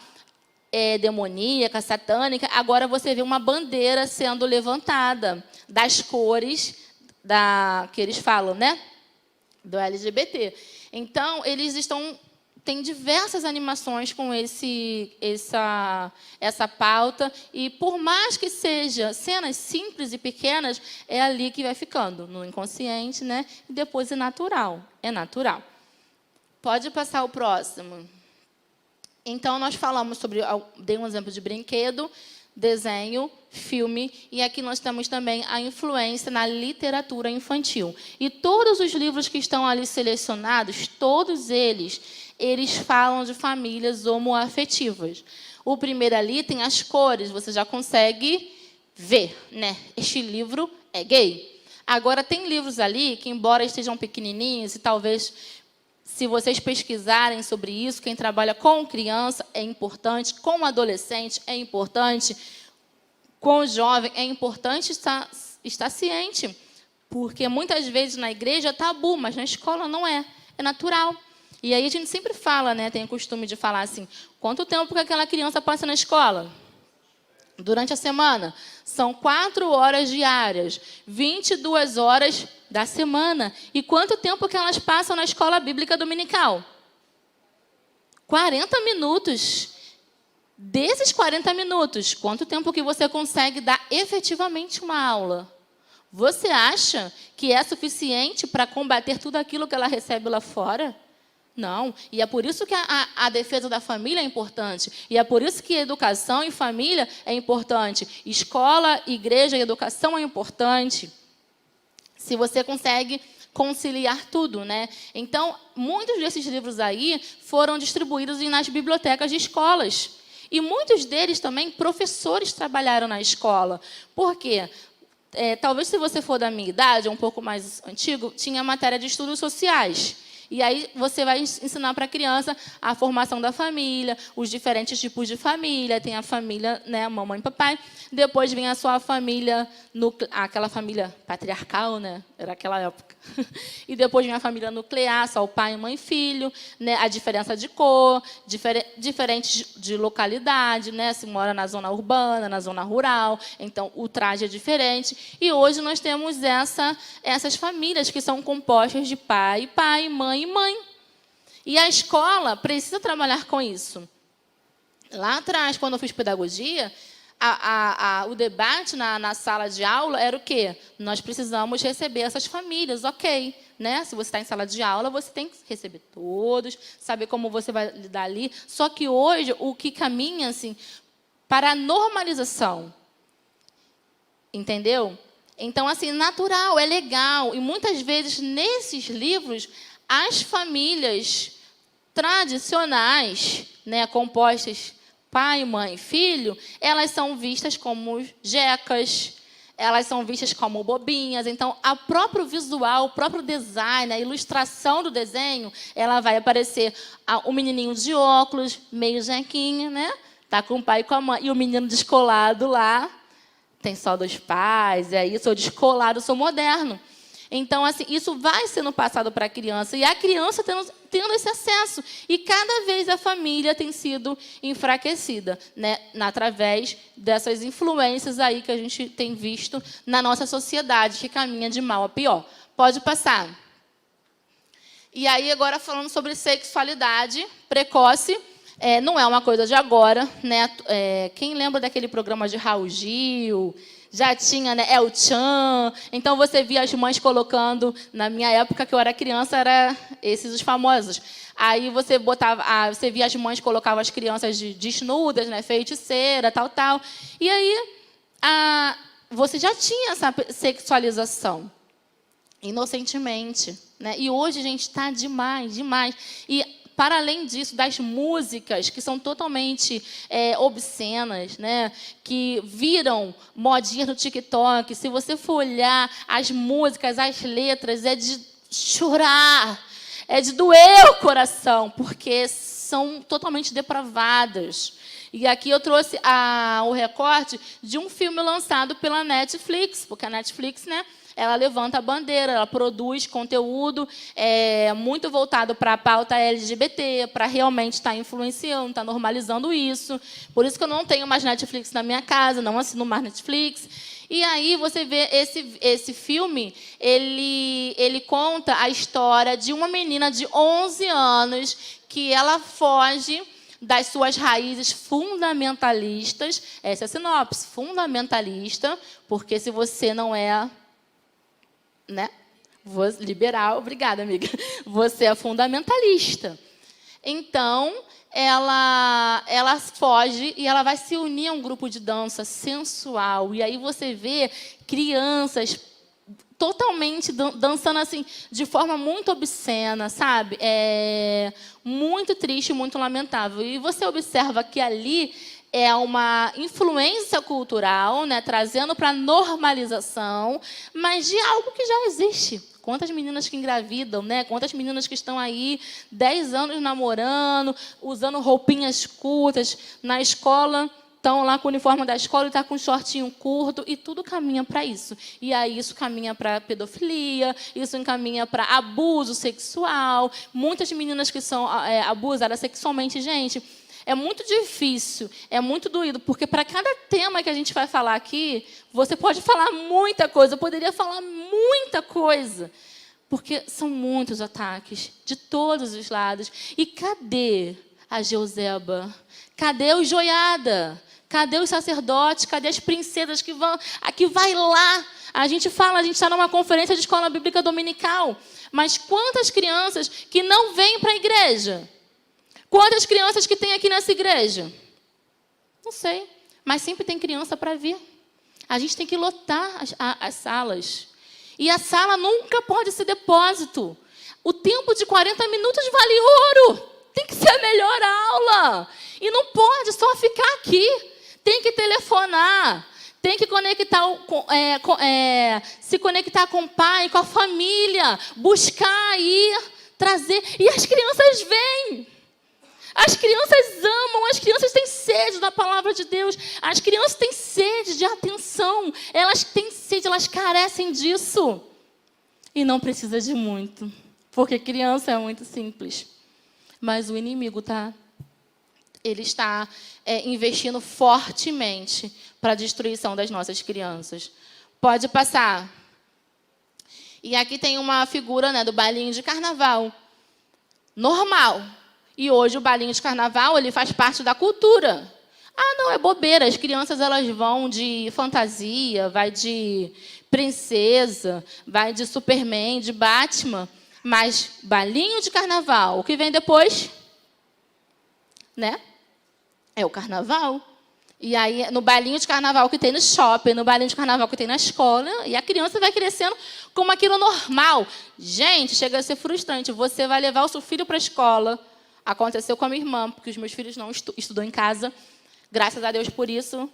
Demoníaca, satânica. Agora você vê uma bandeira sendo levantada das cores que eles falam, né? Do LGBT. Então, eles têm diversas animações com essa pauta, e por mais que seja cenas simples e pequenas, é ali que vai ficando, no inconsciente, né? E depois é natural. É natural. Pode passar o próximo. Então, nós falamos sobre... Dei um exemplo de brinquedo, desenho, filme, e aqui nós temos também a influência na literatura infantil. E todos os livros que estão ali selecionados, todos eles falam de famílias homoafetivas. O primeiro ali tem as cores, você já consegue ver, né? Este livro é gay. Agora, tem livros ali que, embora estejam pequenininhos, e talvez, se vocês pesquisarem sobre isso, quem trabalha com criança é importante, com adolescente é importante, com o jovem é importante estar ciente, porque muitas vezes na igreja é tabu, mas na escola não é, é natural. E aí a gente sempre fala, né, tem o costume de falar assim, quanto tempo que aquela criança passa na escola? Durante a semana, são 4 horas diárias, 22 horas da semana. E quanto tempo que elas passam na escola bíblica dominical? 40 minutos. Desses 40 minutos, quanto tempo que você consegue dar efetivamente uma aula? Você acha que é suficiente para combater tudo aquilo que ela recebe lá fora? Não. E é por isso que a defesa da família é importante. E é por isso que educação e família é importante. Escola, igreja e educação é importante. Se você consegue conciliar tudo, né? Então, muitos desses livros aí foram distribuídos nas bibliotecas de escolas. E muitos deles também, professores trabalharam na escola. Por quê? Talvez, se você for da minha idade, um pouco mais antigo, tinha matéria de estudos sociais. E aí você vai ensinar para a criança a formação da família, os diferentes tipos de família. Tem a família, né, mamãe e papai. Depois vem a sua família, aquela família patriarcal, né? Era aquela época. E depois vem a família nuclear, só o pai, mãe e filho. Né? A diferença de cor, diferentes de localidade, né? Se mora na zona urbana, na zona rural. Então, o traje é diferente. E hoje nós temos essas famílias que são compostas de pai, mãe e mãe. E a escola precisa trabalhar com isso. Lá atrás, quando eu fiz pedagogia, o debate na sala de aula era o quê? Nós precisamos receber essas famílias, ok. Né? Se você está em sala de aula, você tem que receber todos, saber como você vai lidar ali. Só que hoje, o que caminha assim, para a normalização, entendeu? Então, assim, natural, é legal. E muitas vezes, nesses livros, as famílias tradicionais, né, compostas pai, mãe, filho, elas são vistas como jecas, elas são vistas como bobinhas. Então, o próprio visual, o próprio design, a ilustração do desenho, ela vai aparecer o menininho de óculos, meio jequinho, né? Tá com o pai e com a mãe. E o menino descolado lá, tem só 2 pais, e aí sou descolado, sou moderno. Então, assim, isso vai sendo passado para a criança, e a criança tendo esse acesso. E cada vez a família tem sido enfraquecida, né, através dessas influências aí que a gente tem visto na nossa sociedade, que caminha de mal a pior. Pode passar. E aí, agora falando sobre sexualidade precoce, não é uma coisa de agora, né? Quem lembra daquele programa de Raul Gil? Já tinha, né, El Chan. Então, você via as mães colocando... Na minha época, que eu era criança, eram esses os famosos. Aí, você você via as mães colocavam as crianças desnudas, né, feiticeira, tal. E aí, você já tinha essa sexualização. Inocentemente. Né? E hoje, gente, está demais. E... para além disso, das músicas que são totalmente obscenas, né? Que viram modinhas no TikTok. Se você for olhar as músicas, as letras, é de chorar, é de doer o coração, porque são totalmente depravadas. E aqui eu trouxe o recorte de um filme lançado pela Netflix, porque a Netflix, né, ela levanta a bandeira, ela produz conteúdo muito voltado para a pauta LGBT, para realmente estar influenciando, estar normalizando isso. Por isso que eu não tenho mais Netflix na minha casa, não assino mais Netflix. E aí você vê esse filme, ele conta a história de uma menina de 11 anos que ela foge das suas raízes fundamentalistas. Essa é a sinopse, fundamentalista, porque se você não é... né? Liberal, obrigada, amiga. Você é fundamentalista. Então, ela foge e ela vai se unir a um grupo de dança sensual. E aí você vê crianças totalmente dançando assim, de forma muito obscena, sabe? Muito triste, muito lamentável. E você observa que ali é uma influência cultural, né, trazendo para a normalização, mas de algo que já existe. Quantas meninas que engravidam, né? Quantas meninas que estão aí 10 anos namorando, usando roupinhas curtas, na escola, estão lá com o uniforme da escola e está com um shortinho curto, e tudo caminha para isso. E aí isso caminha para pedofilia, isso encaminha para abuso sexual. Muitas meninas que são abusadas sexualmente, gente... É muito difícil, é muito doído, porque para cada tema que a gente vai falar aqui, você pode falar muita coisa, eu poderia falar muita coisa, porque são muitos ataques, de todos os lados. E cadê a Jeuseba? Cadê o Joiada? Cadê os sacerdotes? Cadê as princesas que vão? Aqui vai lá. A gente está numa conferência de escola bíblica dominical, mas quantas crianças que não vêm para a igreja? Quantas crianças que tem aqui nessa igreja? Não sei, mas sempre tem criança para vir. A gente tem que lotar as salas. E a sala nunca pode ser depósito. O tempo de 40 minutos vale ouro. Tem que ser a melhor aula. E não pode só ficar aqui. Tem que telefonar. Tem que conectar, se conectar com o pai, com a família. Buscar, ir, trazer. E as crianças vêm. As crianças amam, as crianças têm sede da palavra de Deus. As crianças têm sede de atenção. Elas têm sede, elas carecem disso. E não precisa de muito, porque criança é muito simples. Mas o inimigo ele está investindo fortemente para a destruição das nossas crianças. Pode passar. E aqui tem uma figura, né, do bailinho de carnaval. Normal. E hoje o bailinho de carnaval ele faz parte da cultura. Ah, não, é bobeira. As crianças elas vão de fantasia, vai de princesa, vai de Superman, de Batman. Mas bailinho de carnaval, o que vem depois? Né? É o carnaval. E aí, no bailinho de carnaval que tem no shopping, no bailinho de carnaval que tem na escola, e a criança vai crescendo como aquilo normal. Gente, chega a ser frustrante. Você vai levar o seu filho para a escola. Aconteceu com a minha irmã, porque os meus filhos não estudam em casa. Graças a Deus por isso.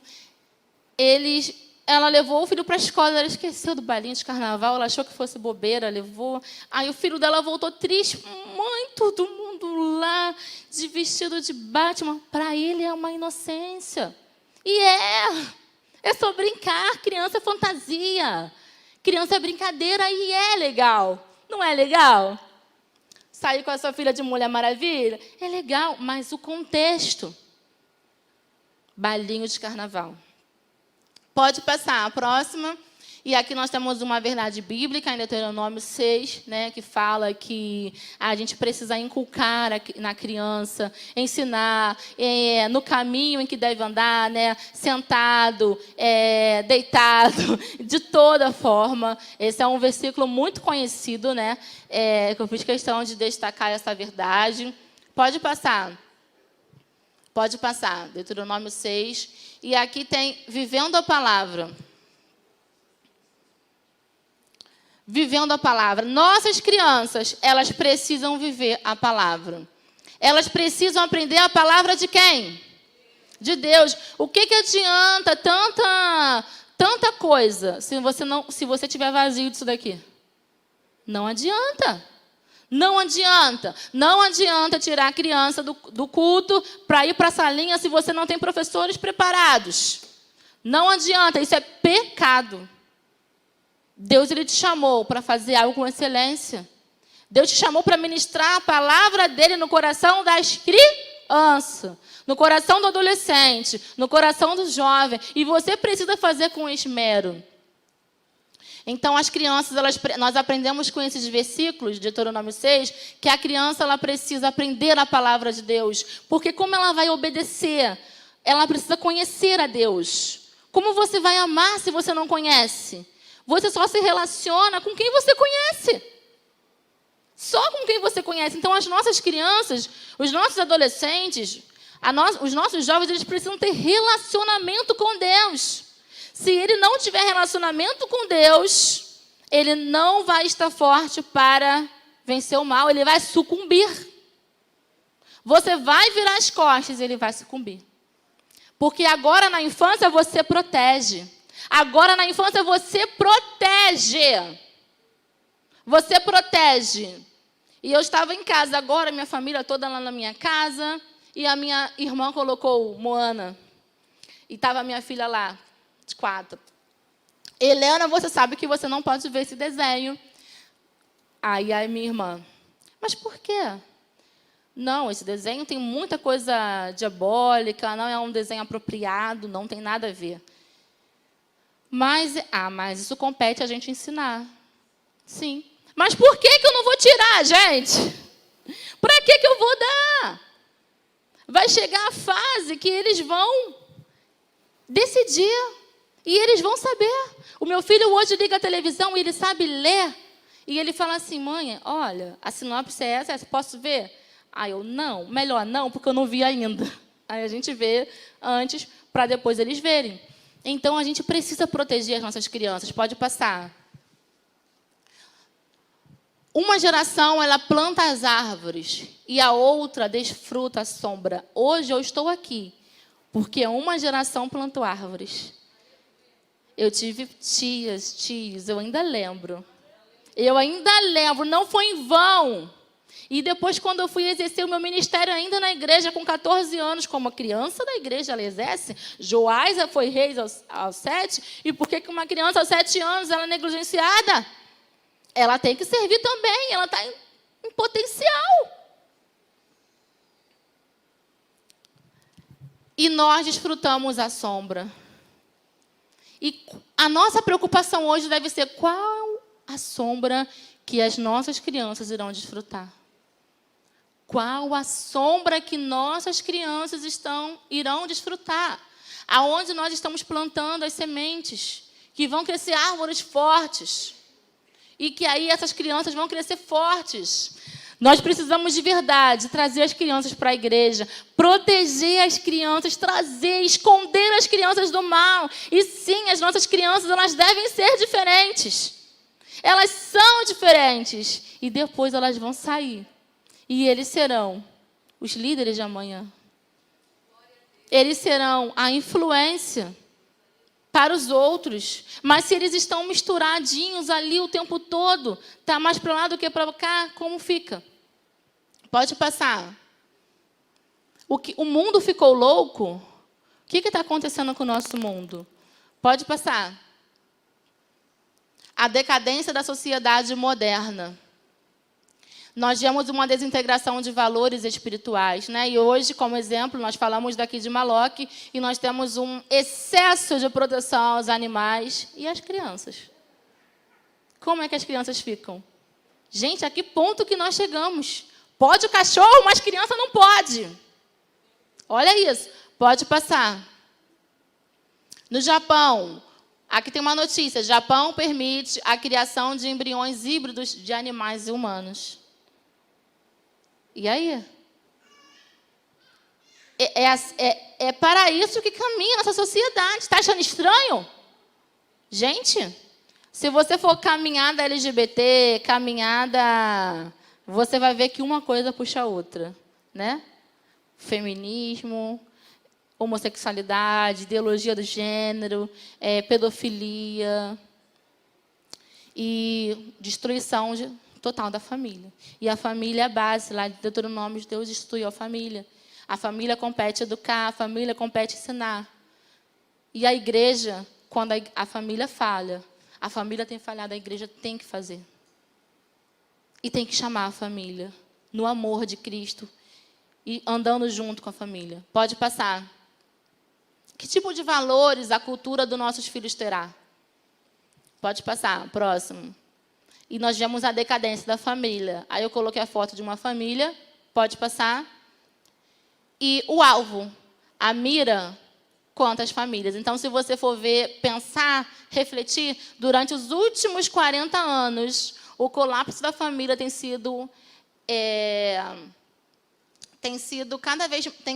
Ela levou o filho para a escola, ela esqueceu do bailinho de carnaval, ela achou que fosse bobeira, levou. Aí o filho dela voltou triste. Mãe, todo mundo lá, de vestido de Batman. Para ele é uma inocência. E é só brincar, criança é fantasia. Criança é brincadeira e é legal. Não é legal? Sair com a sua filha de Mulher Maravilha? É legal, mas o contexto. Bailinho de carnaval. Pode passar a próxima. E aqui nós temos uma verdade bíblica, em Deuteronômio 6, né, que fala que a gente precisa inculcar na criança, ensinar no caminho em que deve andar, né, sentado, deitado, de toda forma. Esse é um versículo muito conhecido, né, que eu fiz questão de destacar essa verdade. Pode passar. Pode passar. Deuteronômio 6. E aqui tem vivendo a palavra. Vivendo a palavra. Nossas crianças, elas precisam viver a palavra. Elas precisam aprender a palavra de quem? De Deus. O que adianta tanta coisa se você tiver vazio disso daqui? Não adianta. Não adianta. Não adianta tirar a criança do culto para ir para a salinha se você não tem professores preparados. Não adianta. Isso é pecado. Deus ele te chamou para fazer algo com excelência. Deus te chamou para ministrar a palavra dele no coração das crianças, no coração do adolescente, no coração do jovem. E você precisa fazer com esmero. Então, as crianças, nós aprendemos com esses versículos de Deuteronômio 6, que a criança ela precisa aprender a palavra de Deus. Porque como ela vai obedecer? Ela precisa conhecer a Deus. Como você vai amar se você não conhece? Você só se relaciona com quem você conhece. Só com quem você conhece. Então, as nossas crianças, os nossos adolescentes, os nossos jovens, eles precisam ter relacionamento com Deus. Se ele não tiver relacionamento com Deus, ele não vai estar forte para vencer o mal. Ele vai sucumbir. Você vai virar as costas e ele vai sucumbir. Porque agora, na infância, você protege. Agora, na infância, você protege. Você protege. E eu estava em casa agora, minha família toda lá na minha casa, e a minha irmã colocou Moana. E estava a minha filha lá, de 4. Helena, você sabe que você não pode ver esse desenho. Aí a minha irmã, mas por quê? Não, esse desenho tem muita coisa diabólica, não é um desenho apropriado, não tem nada a ver. Mas isso compete a gente ensinar. Sim. Mas por que eu não vou tirar, gente? Para que eu vou dar? Vai chegar a fase que eles vão decidir. E eles vão saber. O meu filho hoje liga a televisão e ele sabe ler. E ele fala assim, mãe, olha, a sinopse é essa, posso ver? Aí eu, não, melhor não, porque eu não vi ainda. Aí a gente vê antes, para depois eles verem. Então, a gente precisa proteger as nossas crianças. Pode passar. Uma geração, ela planta as árvores e a outra desfruta a sombra. Hoje eu estou aqui porque uma geração plantou árvores. Eu tive tios, eu ainda lembro. Não foi em vão. E depois, quando eu fui exercer o meu ministério ainda na igreja, com 14 anos, como criança da igreja, ela exerce. Joaisa foi rei aos 7. E por que uma criança aos 7 anos ela é negligenciada? Ela tem que servir também, ela está em potencial. E nós desfrutamos a sombra. E a nossa preocupação hoje deve ser qual a sombra que as nossas crianças irão desfrutar. qual a sombra que nossas crianças irão desfrutar. Aonde nós estamos plantando as sementes, que vão crescer árvores fortes. E que aí essas crianças vão crescer fortes. Nós precisamos de verdade trazer as crianças para a igreja, proteger as crianças, esconder as crianças do mal. E sim, as nossas crianças, elas devem ser diferentes. Elas são diferentes. E depois elas vão sair. E eles serão os líderes de amanhã. Eles serão a influência para os outros. Mas se eles estão misturadinhos ali o tempo todo, tá mais para lá do que para cá, como fica? Pode passar. O mundo ficou louco? O que está acontecendo com o nosso mundo? Pode passar. A decadência da sociedade moderna. Nós vemos uma desintegração de valores espirituais, né? E hoje, como exemplo, nós falamos daqui de Maloque e nós temos um excesso de proteção aos animais e às crianças. Como é que as crianças ficam? Gente, a que ponto que nós chegamos? Pode o cachorro, mas criança não pode. Olha isso. Pode passar. No Japão, aqui tem uma notícia. Japão permite a criação de embriões híbridos de animais e humanos. E aí? É para isso que caminha nossa sociedade. Está achando estranho? Gente, se você for caminhada LGBT, caminhada... Você vai ver que uma coisa puxa a outra, né? Feminismo, homossexualidade, ideologia do gênero, pedofilia e destruição total da família. E a família é a base, lá de Deuteronômio, Deus destruiu a família. A família compete educar, a família compete ensinar. E a igreja, quando a família falha, a família tem falhado, a igreja tem que fazer. E tem que chamar a família no amor de Cristo e andando junto com a família. Pode passar. Que tipo de valores a cultura dos nossos filhos terá? Pode passar. Próximo. E nós vemos a decadência da família. Aí eu coloquei a foto de uma família. Pode passar. E o alvo, a mira, quantas famílias. Então, se você for ver, pensar, refletir, durante os últimos 40 anos... O colapso da família tem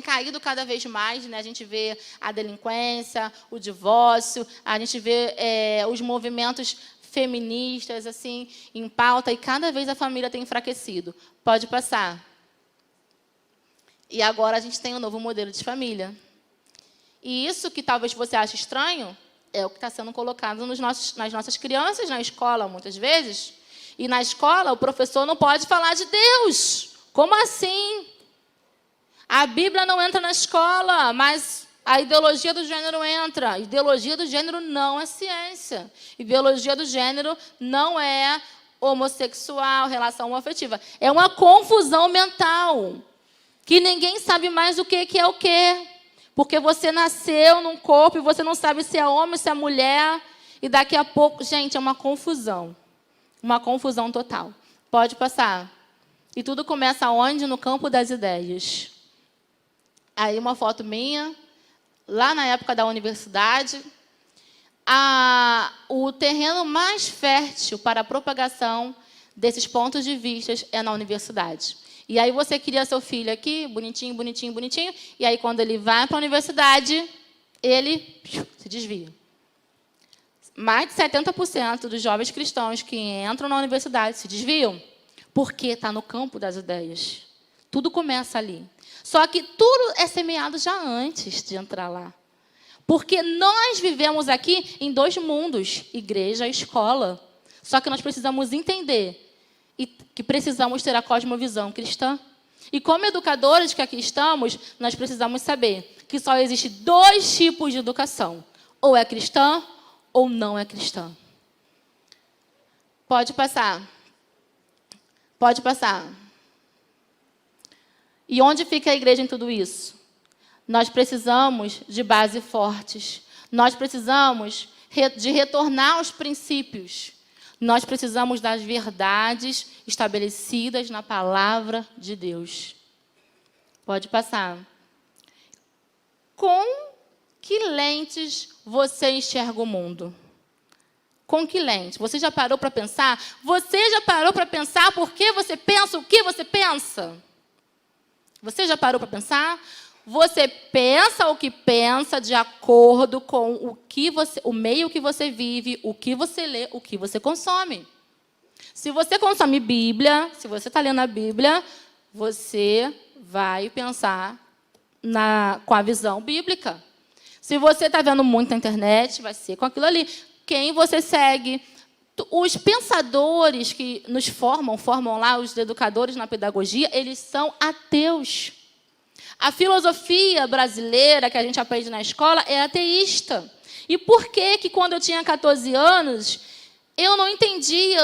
caído cada vez mais, né? A gente vê a delinquência, o divórcio, a gente vê os movimentos feministas assim em pauta e cada vez a família tem enfraquecido. Pode passar. E agora a gente tem um novo modelo de família. E isso que talvez você ache estranho é o que está sendo colocado nas nossas crianças na escola muitas vezes. E na escola, o professor não pode falar de Deus. Como assim? A Bíblia não entra na escola, mas a ideologia do gênero entra. A ideologia do gênero não é ciência. Ideologia do gênero não é homossexual, relação homoafetiva. É uma confusão mental. Que ninguém sabe mais o que é o quê. Porque você nasceu num corpo e você não sabe se é homem, se é mulher. E daqui a pouco, gente, é uma confusão. Uma confusão total. Pode passar. E tudo começa onde? No campo das ideias. Aí uma foto minha, lá na época da universidade. O terreno mais fértil para a propagação desses pontos de vista é na universidade. E aí você cria seu filho aqui, bonitinho, bonitinho, bonitinho, e aí quando ele vai para a universidade, ele se desvia. Mais de 70% dos jovens cristãos que entram na universidade se desviam, porque está no campo das ideias. Tudo começa ali. Só que tudo é semeado já antes de entrar lá. Porque nós vivemos aqui em dois mundos, igreja e escola. Só que nós precisamos entender e que precisamos ter a cosmovisão cristã. E como educadores que aqui estamos, nós precisamos saber que só existe dois tipos de educação. Ou é cristã, ou não é cristã. Pode passar. Pode passar. E onde fica a igreja em tudo isso? Nós precisamos de bases fortes. Nós precisamos de retornar aos princípios. Nós precisamos das verdades estabelecidas na palavra de Deus. Pode passar. Com que lentes você enxerga o mundo? Com que lente? Você já parou para pensar? Você já parou para pensar por que você pensa o que você pensa? Você já parou para pensar? Você pensa o que pensa de acordo com o meio que você vive, o que você lê, o que você consome. Se você consome Bíblia, se você está lendo a Bíblia, você vai pensar com a visão bíblica. Se você está vendo muito na internet, vai ser com aquilo ali. Quem você segue? Os pensadores que nos formam lá, os educadores na pedagogia, eles são ateus. A filosofia brasileira que a gente aprende na escola é ateísta. E por que quando eu tinha 14 anos, eu não entendia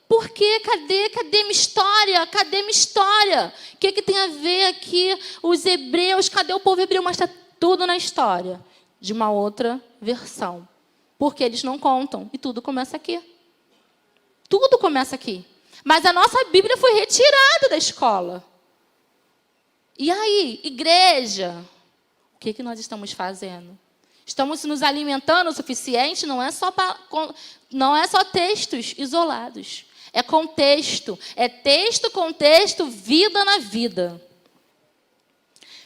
por quê? Cadê minha história? Cadê minha história? O que tem a ver aqui os hebreus? Cadê o povo hebreu? Mas está tudo na história de uma outra versão. Porque eles não contam. E tudo começa aqui. Tudo começa aqui. Mas a nossa Bíblia foi retirada da escola. E aí, igreja, o que nós estamos fazendo? Estamos nos alimentando o suficiente? Não é só textos isolados. É contexto. É texto, contexto, vida na vida.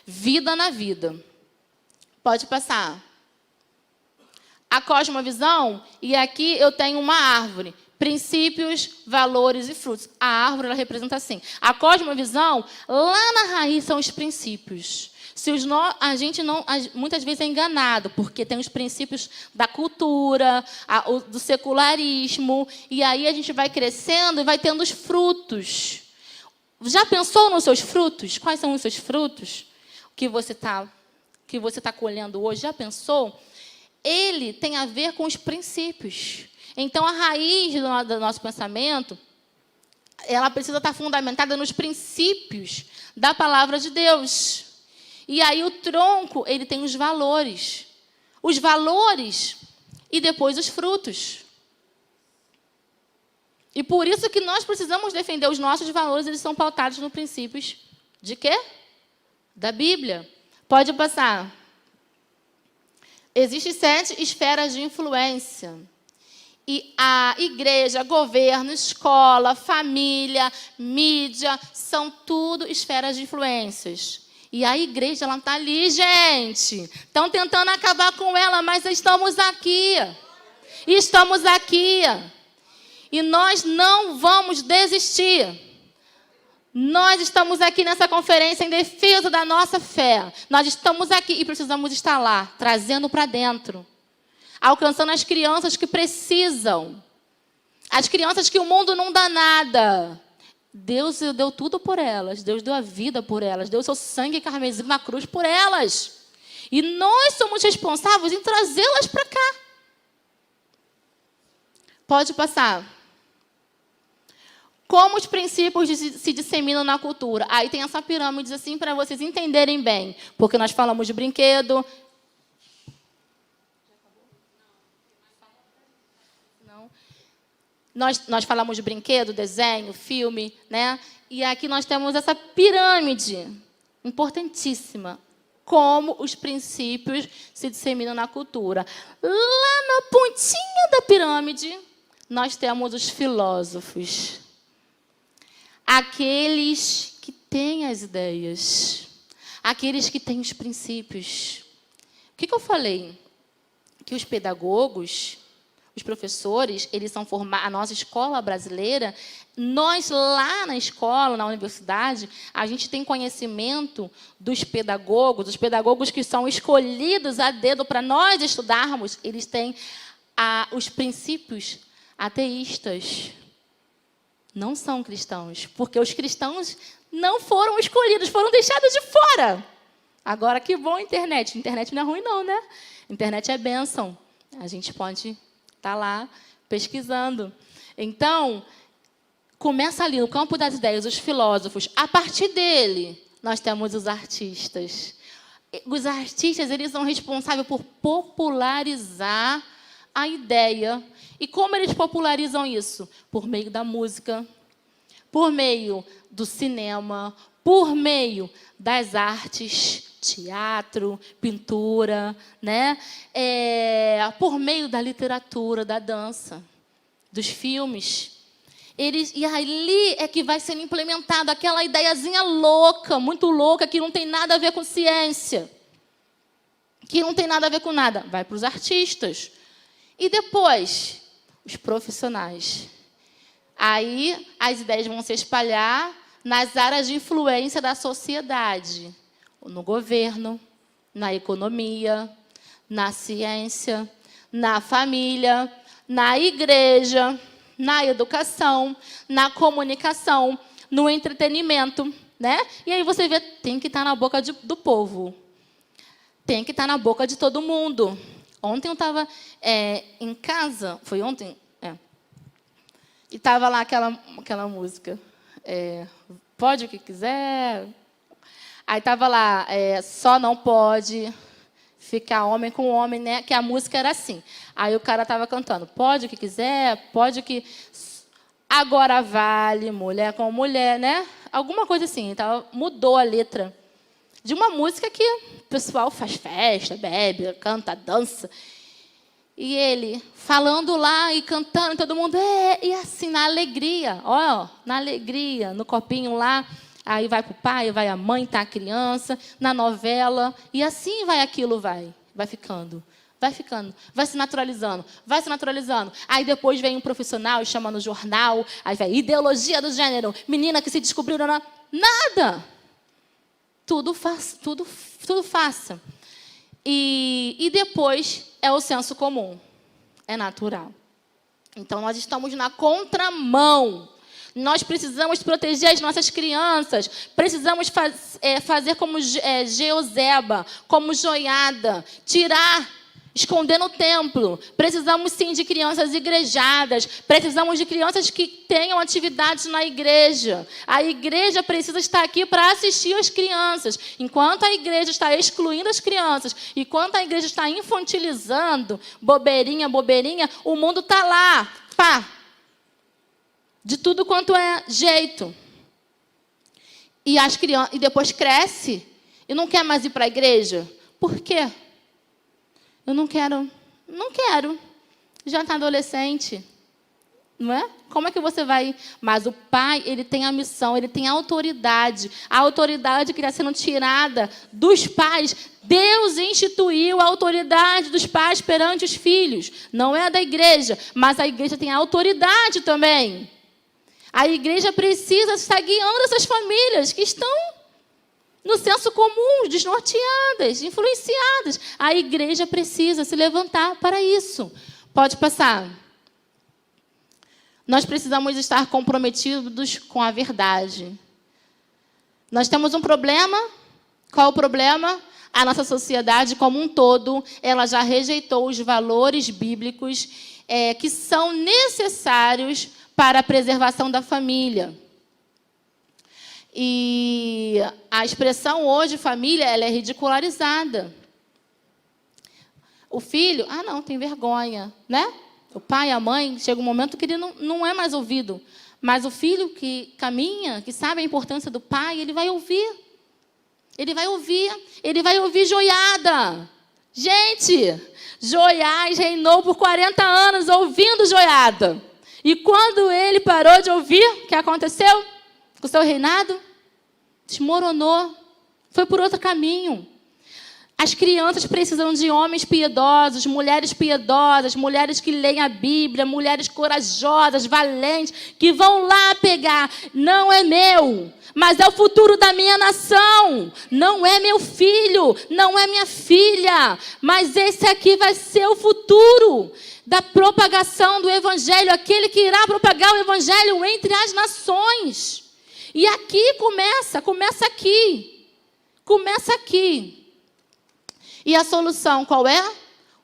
Vida na vida. Pode passar. A cosmovisão, e aqui eu tenho uma árvore. Princípios, valores e frutos. A árvore, ela representa assim. A cosmovisão, lá na raiz, são os princípios. A gente muitas vezes é enganado, porque tem os princípios da cultura, do secularismo, e aí a gente vai crescendo e vai tendo os frutos. Já pensou nos seus frutos? Quais são os seus frutos que você tá colhendo hoje? Já pensou? Ele tem a ver com os princípios. Então, a raiz do nosso pensamento, ela precisa estar fundamentada nos princípios da palavra de Deus. E aí o tronco, ele tem os valores. Os valores e depois os frutos. E por isso que nós precisamos defender os nossos valores, eles são pautados nos princípios de quê? Da Bíblia. Pode passar. Existem 7 esferas de influência. E a igreja, governo, escola, família, mídia, são tudo esferas de influências. E a igreja, ela está ali, gente. Estão tentando acabar com ela, mas estamos aqui. Estamos aqui. E nós não vamos desistir. Nós estamos aqui nessa conferência em defesa da nossa fé. Nós estamos aqui e precisamos estar lá, trazendo para dentro. Alcançando as crianças que precisam. As crianças que o mundo não dá nada. Deus deu tudo por elas. Deus deu a vida por elas. Deu o seu sangue carmesim na cruz por elas. E nós somos responsáveis em trazê-las para cá. Pode passar. Como os princípios se disseminam na cultura? Aí tem essa pirâmide assim para vocês entenderem bem. Porque nós falamos de brinquedo. Nós falamos de brinquedo, desenho, filme, né? E aqui nós temos essa pirâmide importantíssima. Como os princípios se disseminam na cultura. Lá na pontinha da pirâmide, nós temos os filósofos. Aqueles que têm as ideias. Aqueles que têm os princípios. O que eu falei? Que os pedagogos, os professores, eles são formados, a nossa escola brasileira, nós lá na escola, na universidade, a gente tem conhecimento dos pedagogos que são escolhidos a dedo para nós estudarmos, eles têm os princípios ateístas. Não são cristãos, porque os cristãos não foram escolhidos, foram deixados de fora. Agora, que bom a internet. Internet não é ruim, não, né? Internet é bênção. A gente pode estar lá pesquisando. Então, começa ali, no campo das ideias, os filósofos. A partir dele, nós temos os artistas. Os artistas, eles são responsáveis por popularizar a ideia. E como eles popularizam isso? Por meio da música, por meio do cinema, por meio das artes, teatro, pintura, né? Por meio da literatura, da dança, dos filmes. E ali é que vai sendo implementada aquela ideiazinha louca, muito louca, que não tem nada a ver com ciência, que não tem nada a ver com nada. Vai para os artistas. E depois, os profissionais. Aí as ideias vão se espalhar nas áreas de influência da sociedade, no governo, na economia, na ciência, na família, na igreja, na educação, na comunicação, no entretenimento, né? E aí você vê, tem que estar na boca do povo. Tem que estar na boca de todo mundo. Ontem eu estava em casa, foi ontem? E estava lá aquela música. Pode o que quiser. Aí estava lá, só não pode ficar homem com homem, né? Que a música era assim. Aí o cara estava cantando, pode o que quiser, pode o que... Agora vale, mulher com mulher, né? Alguma coisa assim. Então, mudou a letra de uma música que o pessoal faz festa, bebe, canta, dança. E ele falando lá e cantando, todo mundo... E assim, na alegria, na alegria, no copinho lá... Aí vai para o pai, vai a mãe, tá a criança, na novela. E assim vai ficando, vai se naturalizando, vai se naturalizando. Aí depois vem um profissional e chama no jornal, aí vai ideologia do gênero, menina que se descobriu, nada. Tudo faça. E depois é o senso comum, é natural. Então, nós estamos na contramão. Nós precisamos proteger as nossas crianças. Precisamos fazer como Jeoseba, como Joiada. Tirar, esconder no templo. Precisamos, sim, de crianças igrejadas. Precisamos de crianças que tenham atividades na igreja. A igreja precisa estar aqui para assistir as crianças. Enquanto a igreja está excluindo as crianças, enquanto a igreja está infantilizando, bobeirinha, o mundo está lá, pá, de tudo quanto é jeito. E as crianças, e depois cresce e não quer mais ir para a igreja. Por quê? Eu não quero. Já está adolescente. Não é? Como é que você vai... Mas o pai, ele tem a missão, ele tem a autoridade. A autoridade que está sendo tirada dos pais. Deus instituiu a autoridade dos pais perante os filhos. Não é da igreja, mas a igreja tem a autoridade também. A igreja precisa estar guiando essas famílias que estão no senso comum, desnorteadas, influenciadas. A igreja precisa se levantar para isso. Pode passar. Nós precisamos estar comprometidos com a verdade. Nós temos um problema. Qual o problema? A nossa sociedade como um todo, ela já rejeitou os valores bíblicos que são necessários para a preservação da família. E a expressão hoje, família, ela é ridicularizada. O filho, não, tem vergonha, né? O pai, a mãe, chega um momento que ele não é mais ouvido. Mas o filho que caminha, que sabe a importância do pai, ele vai ouvir. Ele vai ouvir Joiada. Gente, Joiás reinou por 40 anos ouvindo Joiada. E quando ele parou de ouvir, o que aconteceu com o seu reinado? Desmoronou. Foi por outro caminho. As crianças precisam de homens piedosos, mulheres piedosas, mulheres que leem a Bíblia, mulheres corajosas, valentes, que vão lá pegar. Não é meu, mas é o futuro da minha nação. Não é meu filho, não é minha filha, mas esse aqui vai ser o futuro da propagação do Evangelho, aquele que irá propagar o Evangelho entre as nações. E aqui começa aqui. E a solução qual é?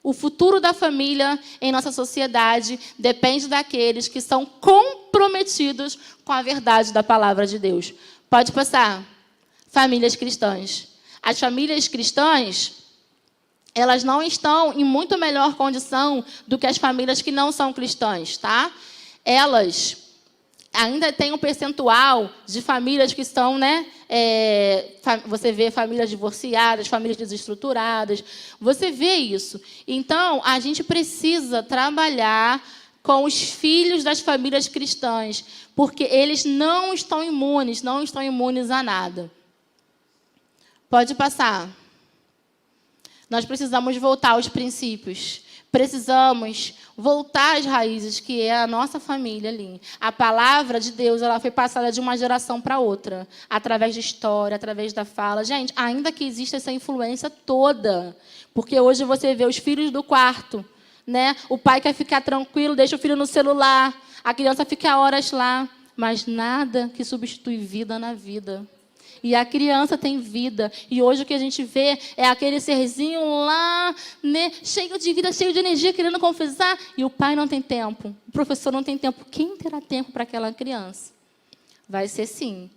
O futuro da família em nossa sociedade depende daqueles que são comprometidos com a verdade da palavra de Deus. Pode passar. Famílias cristãs. As famílias cristãs, elas não estão em muito melhor condição do que as famílias que não são cristãs, tá? Elas ainda tem um percentual de famílias que estão, né? Você vê famílias divorciadas, famílias desestruturadas. Você vê isso. Então, a gente precisa trabalhar com os filhos das famílias cristãs, porque eles não estão imunes a nada. Pode passar. Nós precisamos voltar aos princípios. Precisamos voltar às raízes, que é a nossa família ali. A palavra de Deus, ela foi passada de uma geração para outra, através de história, através da fala. Gente, ainda que exista essa influência toda, porque hoje você vê os filhos do quarto, né? O pai quer ficar tranquilo, deixa o filho no celular, a criança fica horas lá, mas nada que substitui vida na vida. E a criança tem vida. E hoje o que a gente vê é aquele serzinho lá, né, cheio de vida, cheio de energia, querendo confessar. E o pai não tem tempo. O professor não tem tempo. Quem terá tempo para aquela criança? Vai ser, sim,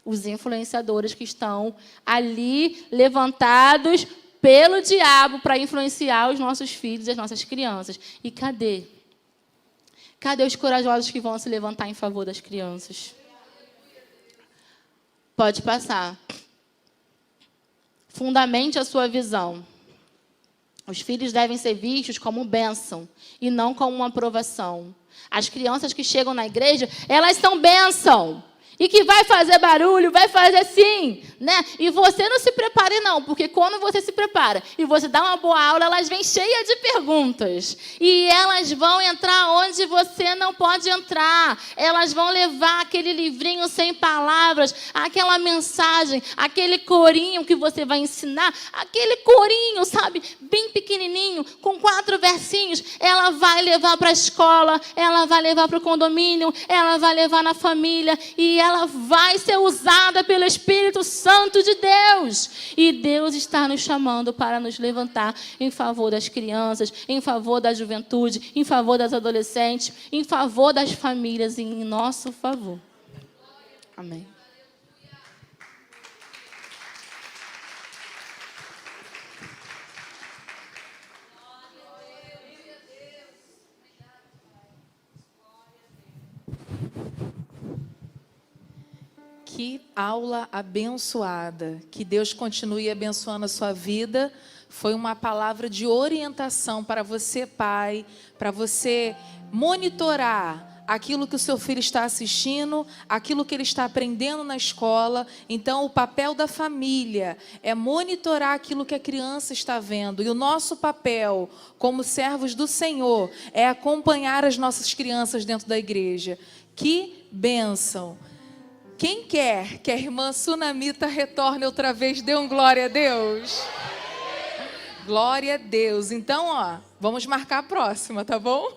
os influenciadores que estão ali levantados pelo diabo para influenciar os nossos filhos e as nossas crianças. E cadê? Cadê os corajosos que vão se levantar em favor das crianças? Pode passar. Fundamente a sua visão. Os filhos devem ser vistos como bênção e não como uma aprovação. As crianças que chegam na igreja, elas são bênção. E que vai fazer barulho, vai fazer assim, né? E você não se prepare não, porque quando você se prepara e você dá uma boa aula, elas vêm cheias de perguntas. E elas vão entrar onde você não pode entrar. Elas vão levar aquele livrinho sem palavras, aquela mensagem, aquele corinho que você vai ensinar, aquele corinho, sabe? Bem pequenininho, com 4 versinhos. Ela vai levar para a escola, ela vai levar para o condomínio, ela vai levar na família e ela vai ser usada pelo Espírito Santo de Deus. E Deus está nos chamando para nos levantar em favor das crianças, em favor da juventude, em favor das adolescentes, em favor das famílias e em nosso favor. Amém. Que aula abençoada. Que Deus continue abençoando a sua vida. Foi uma palavra de orientação para você, pai, para você monitorar aquilo que o seu filho está assistindo, aquilo que ele está aprendendo na escola. Então, o papel da família é monitorar aquilo que a criança está vendo. E o nosso papel, como servos do Senhor, é acompanhar as nossas crianças dentro da igreja. Que bênção! Quem quer que a irmã Sunamita retorne outra vez, dê um glória a Deus. Glória a Deus. Então, vamos marcar a próxima, tá bom?